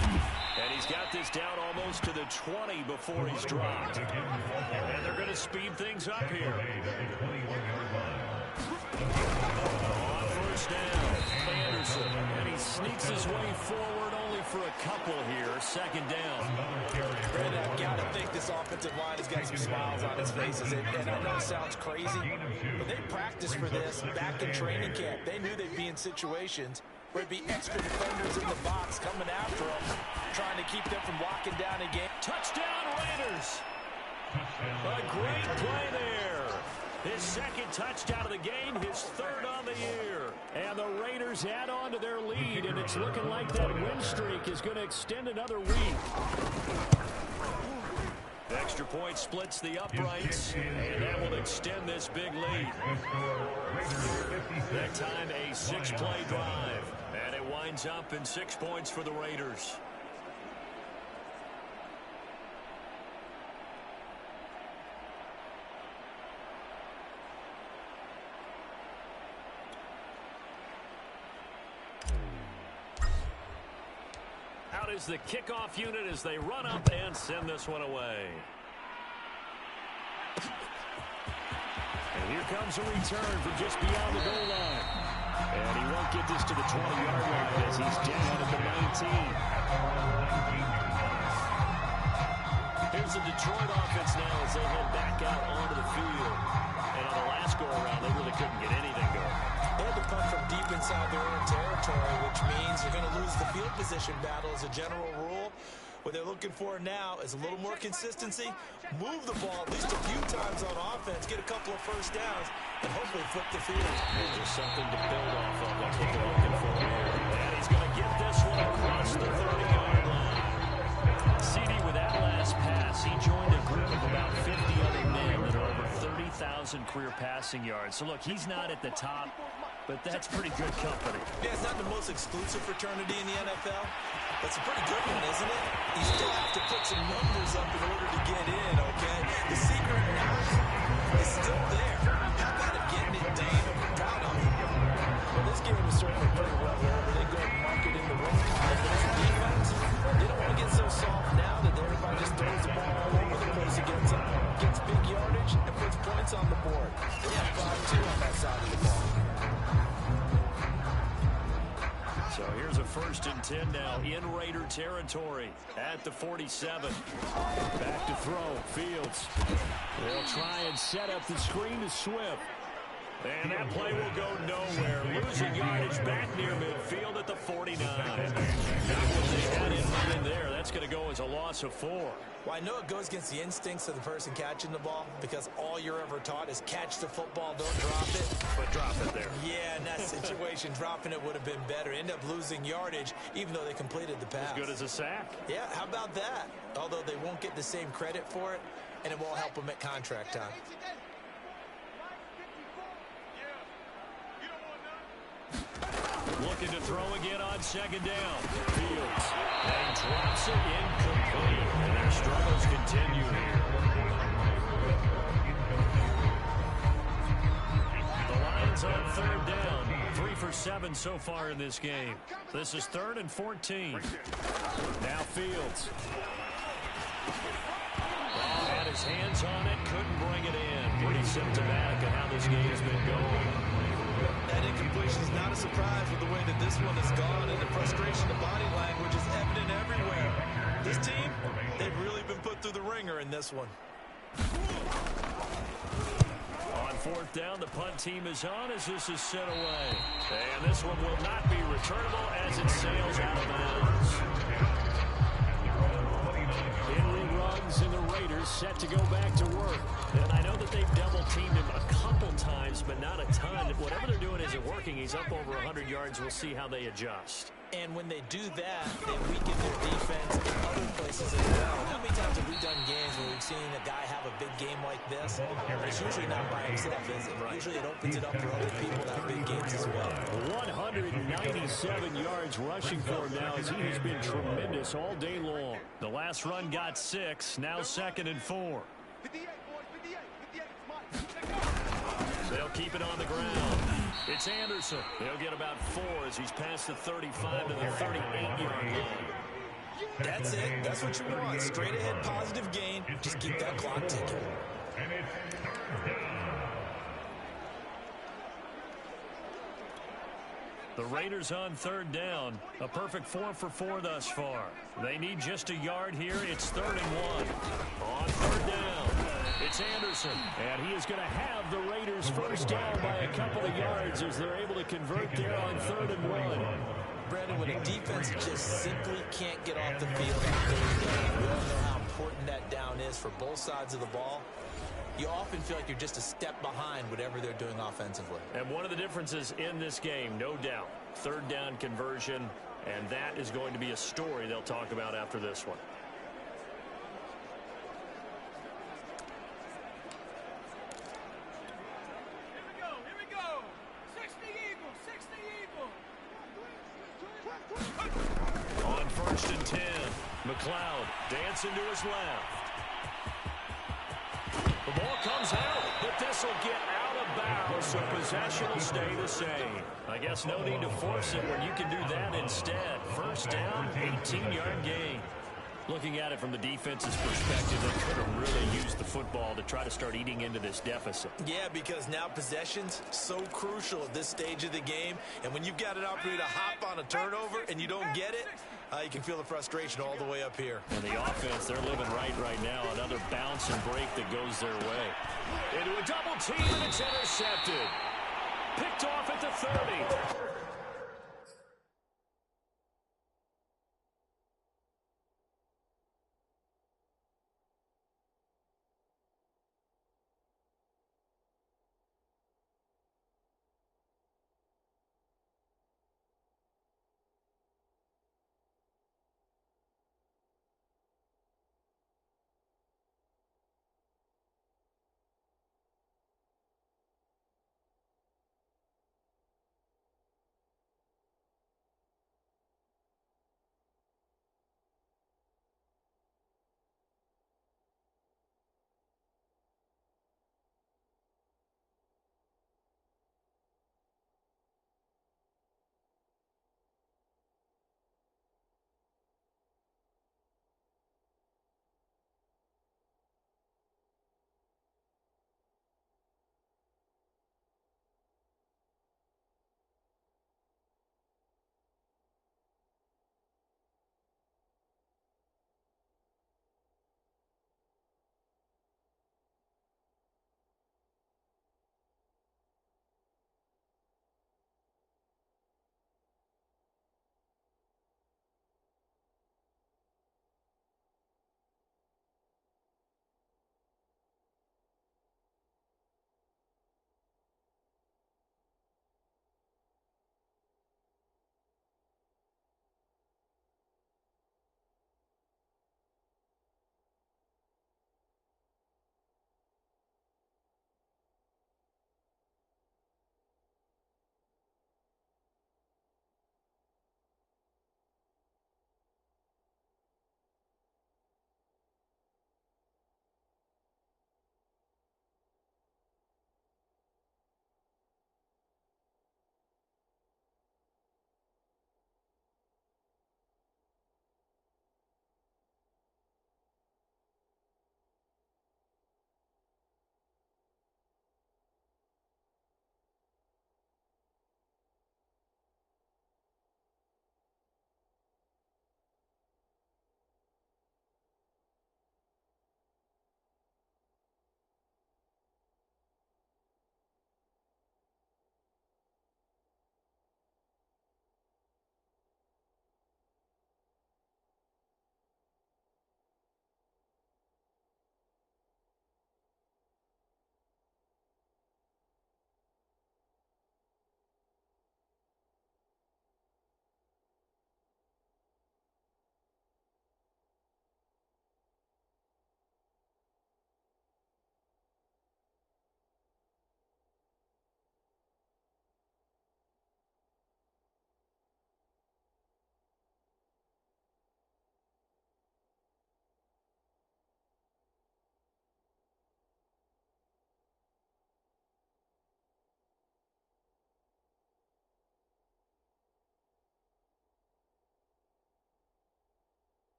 And he's got this down almost to the 20 before he's dropped. And they're going to speed things up here. On 1st down, Anderson. And he sneaks his way forward only for a couple here. 2nd down. Brandon, I've got to think this offensive line has got some smiles on its faces. And I know it sounds crazy, but they practiced for this back in training camp. They knew they'd be in situations where it'd be extra defenders in the box coming after them, trying to keep them from locking down a game. Touchdown, Raiders! A great play there. His 2nd touchdown of the game, his 3rd on the year. And the Raiders add on to their lead, and it's looking like that win streak is going to extend another week. Extra point splits the uprights, and that will extend this big lead. That time a 6-play drive, and it winds up in 6 points for the Raiders. Out is the kickoff unit as they run up and send this one away. And here comes a return from just beyond the goal line. And he won't get this to the 20-yard line as he's down at the 19. Here's the Detroit offense now as they head back out onto the field. And on the last go-around, they really couldn't get anything going. They had to punt from deep inside their own territory, which means they're going to lose the field position battle as a general rule. What they're looking for now is a little more consistency, move the ball at least a few times on offense, get a couple of 1st downs, and hopefully flip the field. There's just something to build off of. That's what they're looking for here. And he's going to get this one across the 30-yard line. CD with that last pass, he joined a group of about 50 other men that are over 30,000 1,000 career passing yards. So, look, he's not at the top, but that's pretty good company. Yeah, it's not the most exclusive fraternity in the NFL. That's a pretty good one, isn't it? You still have to put some numbers up in order to get in, okay? The secret is still there. How about him getting it done? I'm proud of him. Well, this game is certainly pretty well over. They go and mark it in the win column. But as a defense, they don't want to get so soft now that everybody just throws the ball all over the place against them, gets big yardage, and puts points on the board. They have 5-2 on that side of the ball. So here's a 1st and 10 now in Raider territory at the 47. Back to throw. Fields. They'll try and set up the screen to Swift. And that play will go nowhere. Losing yardage back near midfield at the 49. Not what they had in mind there. That's going to go as a loss of 4. Well, I know it goes against the instincts of the person catching the ball because all you're ever taught is catch the football, don't drop it. But drop it there. Yeah, in that situation, dropping it would have been better. End up losing yardage, even though they completed the pass. As good as a sack. Yeah, how about that? Although they won't get the same credit for it, and it won't help them at contract time. Looking to throw again on 2nd down. Fields. And drops it incomplete. And their struggles continue here. The Lions on 3rd down. 3 for 7 so far in this game. This is 3rd and 14. Now Fields. Had his hands on it. Couldn't bring it in. Pretty symptomatic of how this game's been going. That incompletion is not a surprise with the way that this one has gone, and the frustration of body language is evident everywhere. This team, they've really been put through the ringer in this one. On 4th down, the punt team is on as this is sent away. And this one will not be returnable as it sails out of bounds. Henry runs, and the Raiders set to go back to work. And I know that they've double-teamed him a couple times, but not a ton. Whatever they're doing isn't working. He's up over 100 yards. We'll see how they adjust. And when they do that, they weaken their defense in other places as well. How many times have we done games where we've seen a guy have a big game like this? It's usually not by himself, is it? Usually it opens it up for other people to have big games as well. 197 yards rushing for him now as he has been tremendous all day long. The last run got 6, now 2nd and 4. They'll keep it on the ground. It's Anderson. They'll get about 4 as he's past the 35 to the 38-yard line. That's it. That's what you want. Straight ahead positive gain. Just keep that clock ticking. The Raiders on 3rd down. A perfect 4 for 4 thus far. They need just a yard here. It's 3rd and 1. On 3rd down. It's Anderson, and he is going to have the Raiders first down by a couple of yards as they're able to convert there on 3rd and 1. Brandon, when a defense just simply can't get off the field on 3rd down, we all know how important that down is for both sides of the ball. You often feel like you're just a step behind whatever they're doing offensively. And one of the differences in this game, no doubt, 3rd down conversion, and that is going to be a story they'll talk about after this one. On 1st and 10, McLeod dancing to his left. The ball comes out, but this will get out of bounds, so possession will stay the same. I guess no need to force it when you can do that instead. First down, 18-yard gain. Looking at it from the defense's perspective, they could have really used the football to try to start eating into this deficit. Yeah, because now possession's so crucial at this stage of the game. And when you've got an opportunity to hop on a turnover and you don't get it, you can feel the frustration all the way up here. And the offense, they're living right now. Another bounce and break that goes their way. Into a double team, and it's intercepted. Picked off at the 30.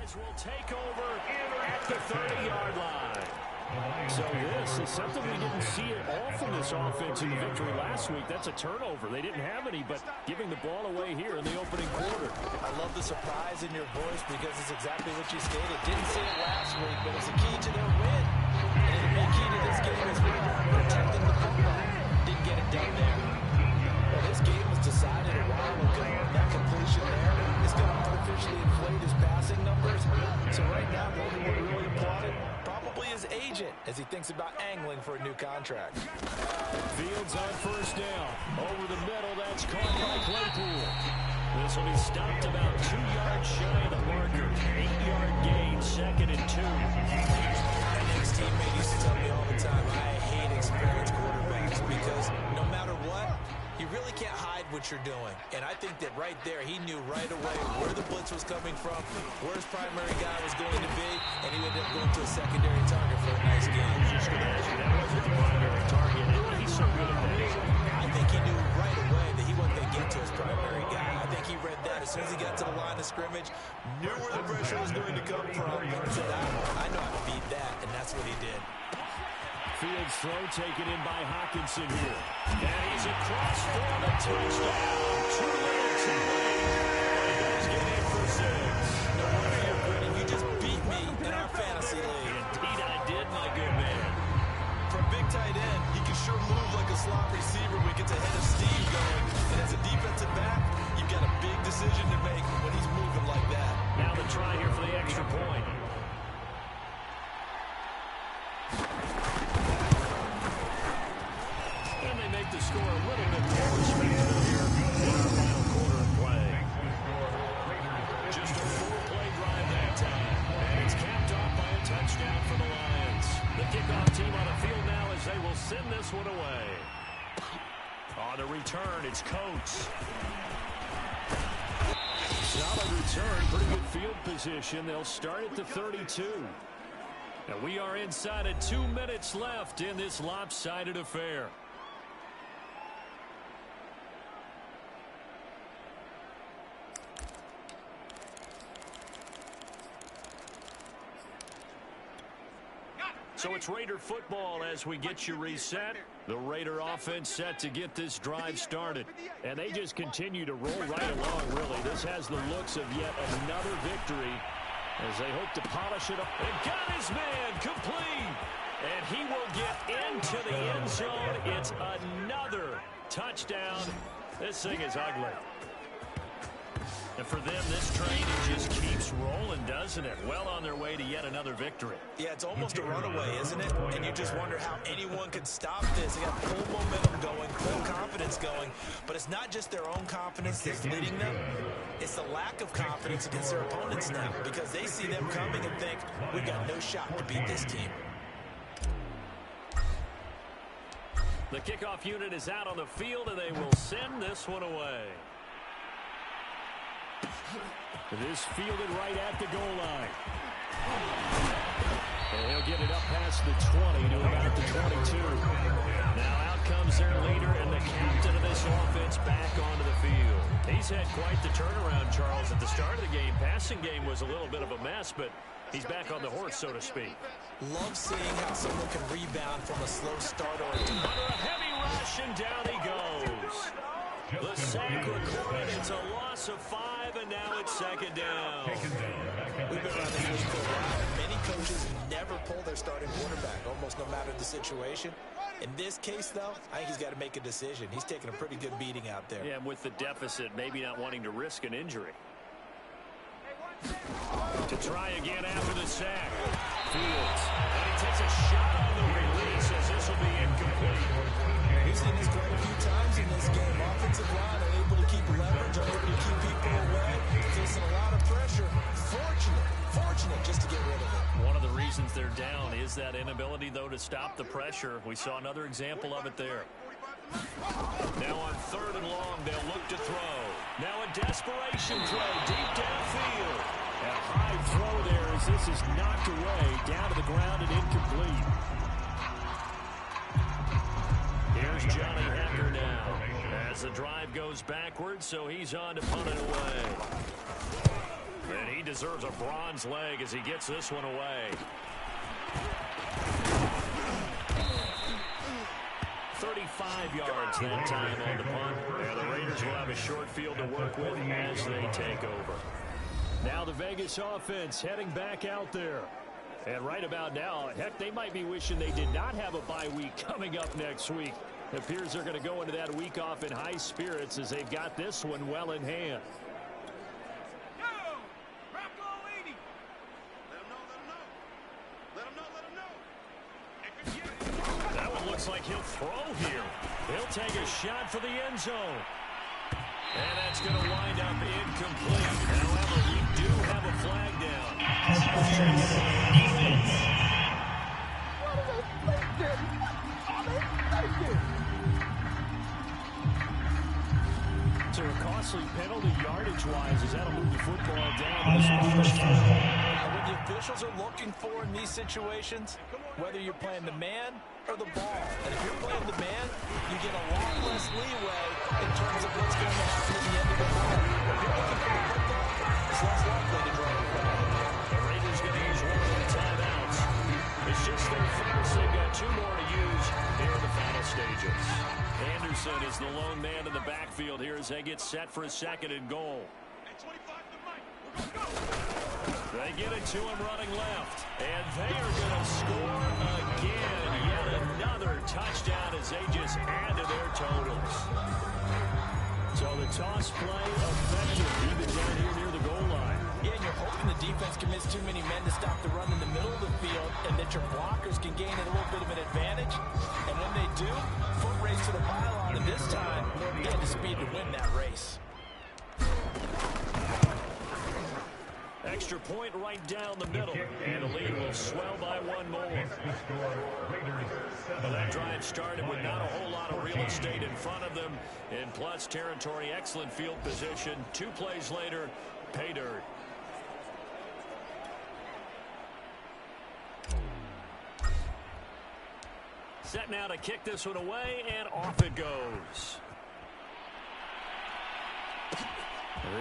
Raiders will take over at the 30-yard line. So this is something we didn't see at all from this offense in the victory last week. That's a turnover. They didn't have any, but giving the ball away here in the opening quarter. I love the surprise in your voice because it's exactly what you stated. Didn't see it last week, but it's a key to their win. And a big key to this game as well. Protecting the football. Didn't get it done there. Well, this game was decided a while ago. That completion there is going to artificially inflate his passing numbers. So right now, the only one really applauded probably his agent as he thinks about angling for a new contract. Fields on first down. Over the middle, that's caught by Claypool. This will be stopped about 2 yards shy of the marker. 8-yard gain, 2nd and 2. My ex-teammate used to tell me all the time, I hate experienced quarterbacks because no matter what, you really can't hide what you're doing. And I think that right there, he knew right away where the blitz was coming from, where his primary guy was going to be, and he ended up going to a secondary target for a nice game. Just going to ask you, that wasn't the primary target. He's so good at that. I think he knew right away that he wasn't going to get to his primary guy. I think he read that as soon as he got to the line of scrimmage, knew where the pressure was going to come from, and said, I know how to beat that, and that's what he did. Fields throw taken in by Hawkinson here. And he's across for the touchdown. Too little, too late. He does get in for 6. No wonder you're grinning. You just beat me in our fantasy league. Indeed I did, my good man. For a big tight end, he can sure move like a slot receiver when he gets ahead of Steve going. And as a defensive back, you've got a big decision to make when he's moving like that. Now the try here for the extra point. The score a little bit more respectable here in our final quarter of play. Just a 4-play drive that time. And it's capped off by a touchdown for the Lions. The kickoff team on the field now as they will send this one away. On the return, it's Coates. Solid return, pretty good field position. They'll start at the 32. And we are inside of 2 minutes left in this lopsided affair. So it's Raider football as we get you reset. The Raider offense set to get this drive started. And they just continue to roll right along, really. This has the looks of yet another victory as they hope to polish it up. And got his man complete. And he will get into the end zone. It's another touchdown. This thing is ugly. And for them, this train just keeps rolling, doesn't it? Well on their way to yet another victory. Yeah, it's almost a runaway, isn't it? And you just wonder how anyone could stop this. They got full momentum going, full confidence going. But it's not just their own confidence that's leading them. It's the lack of confidence against their opponents now because they see them coming and think, we've got no shot to beat this team. The kickoff unit is out on the field, and they will send this one away. This fielded right at the goal line. And he'll get it up past the 20 to about the 22. Now out comes their leader and the captain of this offense back onto the field. He's had quite the turnaround, Charles. At the start of the game, passing game was a little bit of a mess, but he's back on the horse, so to speak. Love seeing how someone can rebound from a slow start or under a heavy rush, and down he goes. The sack recorded. It's a loss of 5, and now it's 2nd down. We've been around the league for a while. Many coaches never pull their starting quarterback, almost no matter the situation. In this case, though, I think he's got to make a decision. He's taking a pretty good beating out there. Yeah, and with the deficit, maybe not wanting to risk an injury. To try again after the sack. Fields. And he takes a shot on the release as this will be incomplete. We've seen this quite a few times in this game. Offensive line unable to keep leverage, unable to keep people away, facing a lot of pressure. Fortunate just to get rid of it. One of the reasons they're down is that inability, though, to stop the pressure. We saw another example of it there. Now on 3rd and long, they'll look to throw. Now a desperation throw deep downfield. A high throw there as this is knocked away, down to the ground and incomplete. Here's Johnny Hecker now as the drive goes backwards, so he's on to punt it away. And he deserves a bronze leg as he gets this one away. 35 yards that time on the punt. And the Raiders will have a short field to work with as they take over. Now the Vegas offense heading back out there. And right about now, heck, they might be wishing they did not have a bye week coming up next week. It appears they're going to go into that week off in high spirits as they've got this one well in hand. That one looks like he'll throw here. He'll take a shot for the end zone. And that's going to wind up incomplete. However, we do have a flag down. So a costly penalty yardage-wise as that'll move the football down. What the officials are looking for in these situations, whether you're playing the man or the ball. And if you're playing the man, you get a lot less leeway in terms of what's going to happen at the end of the ball. If you're looking for the football, it's less likely to draw the ball. The Raiders going to use one of the timeouts. It's just their first. They've got 2 more to use here in the final stages. Anderson is the lone man in the backfield here as they get set for a 2nd and goal. They get it to him running left. And they are going to score again. Yet another touchdown as they just add to their totals. So the toss play effective even down here near the goal line. Yeah, and you're hoping the defense commits too many men to stop the run in the middle of the field and that your blockers can gain a little bit of an advantage. And when they do, foot race to the pylon. And this time, they had the speed to win that race. Extra point right down the middle. And the lead will swell by 1 more. Well, that drive started with not a whole lot of real estate in front of them. In plus territory, excellent field position. 2 plays later, pay dirt. Set now to kick this one away, and off it goes.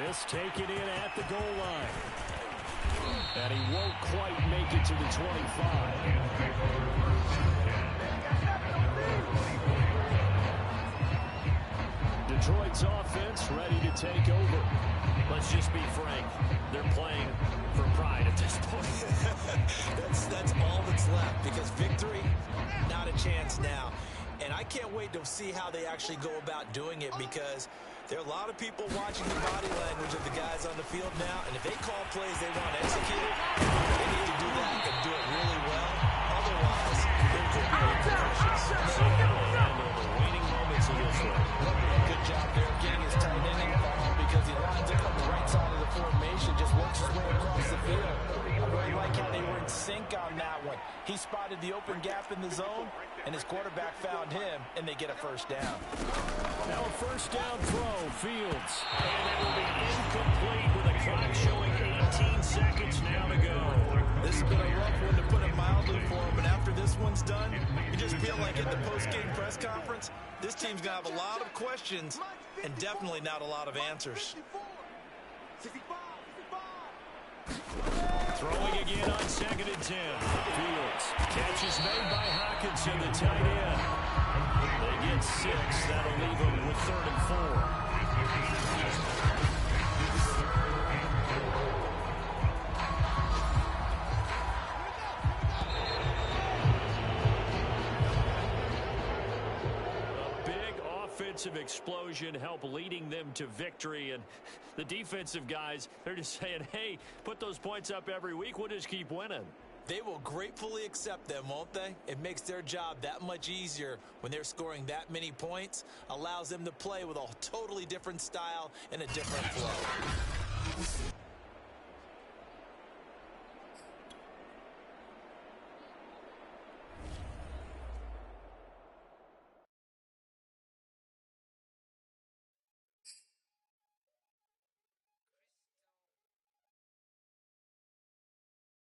This taken in at the goal line. And he won't quite make it to the 25. Detroit's offense ready to take over. Let's just be frank. They're playing for pride at this point. That's all that's left, because victory, not a chance now. And I can't wait to see how they actually go about doing it, because there are a lot of people watching the body language of the guys on the field now, and if they call plays they want executed, they need to do that and do it really well. Otherwise, there could be repercussions. The waning moments of this one. Good job there getting his tight end involved, because he lines up on the right side of the formation, just works his way across the field. I really like how they were in sync on that one. He spotted the open gap in the zone, and his quarterback found him, and they get a first down. Now a first down throw, Fields. And it will be incomplete with a clock showing 18 seconds now to go. This has been a rough one, to put it mildly, for him. And after this one's done, you just feel like at the post-game press conference, this team's going to have a lot of questions and definitely not a lot of answers. Throwing again on 2nd and 10. Fields. Catch is made by Hawkinson, the tight end. They get 6. That'll leave them with 3rd and 4. Offensive explosion help leading them to victory, and the defensive guys, they're just saying, hey, put those points up every week, we'll just keep winning. They will gratefully accept them, won't they? It makes their job that much easier when they're scoring that many points, allows them to play with a totally different style and a different flow.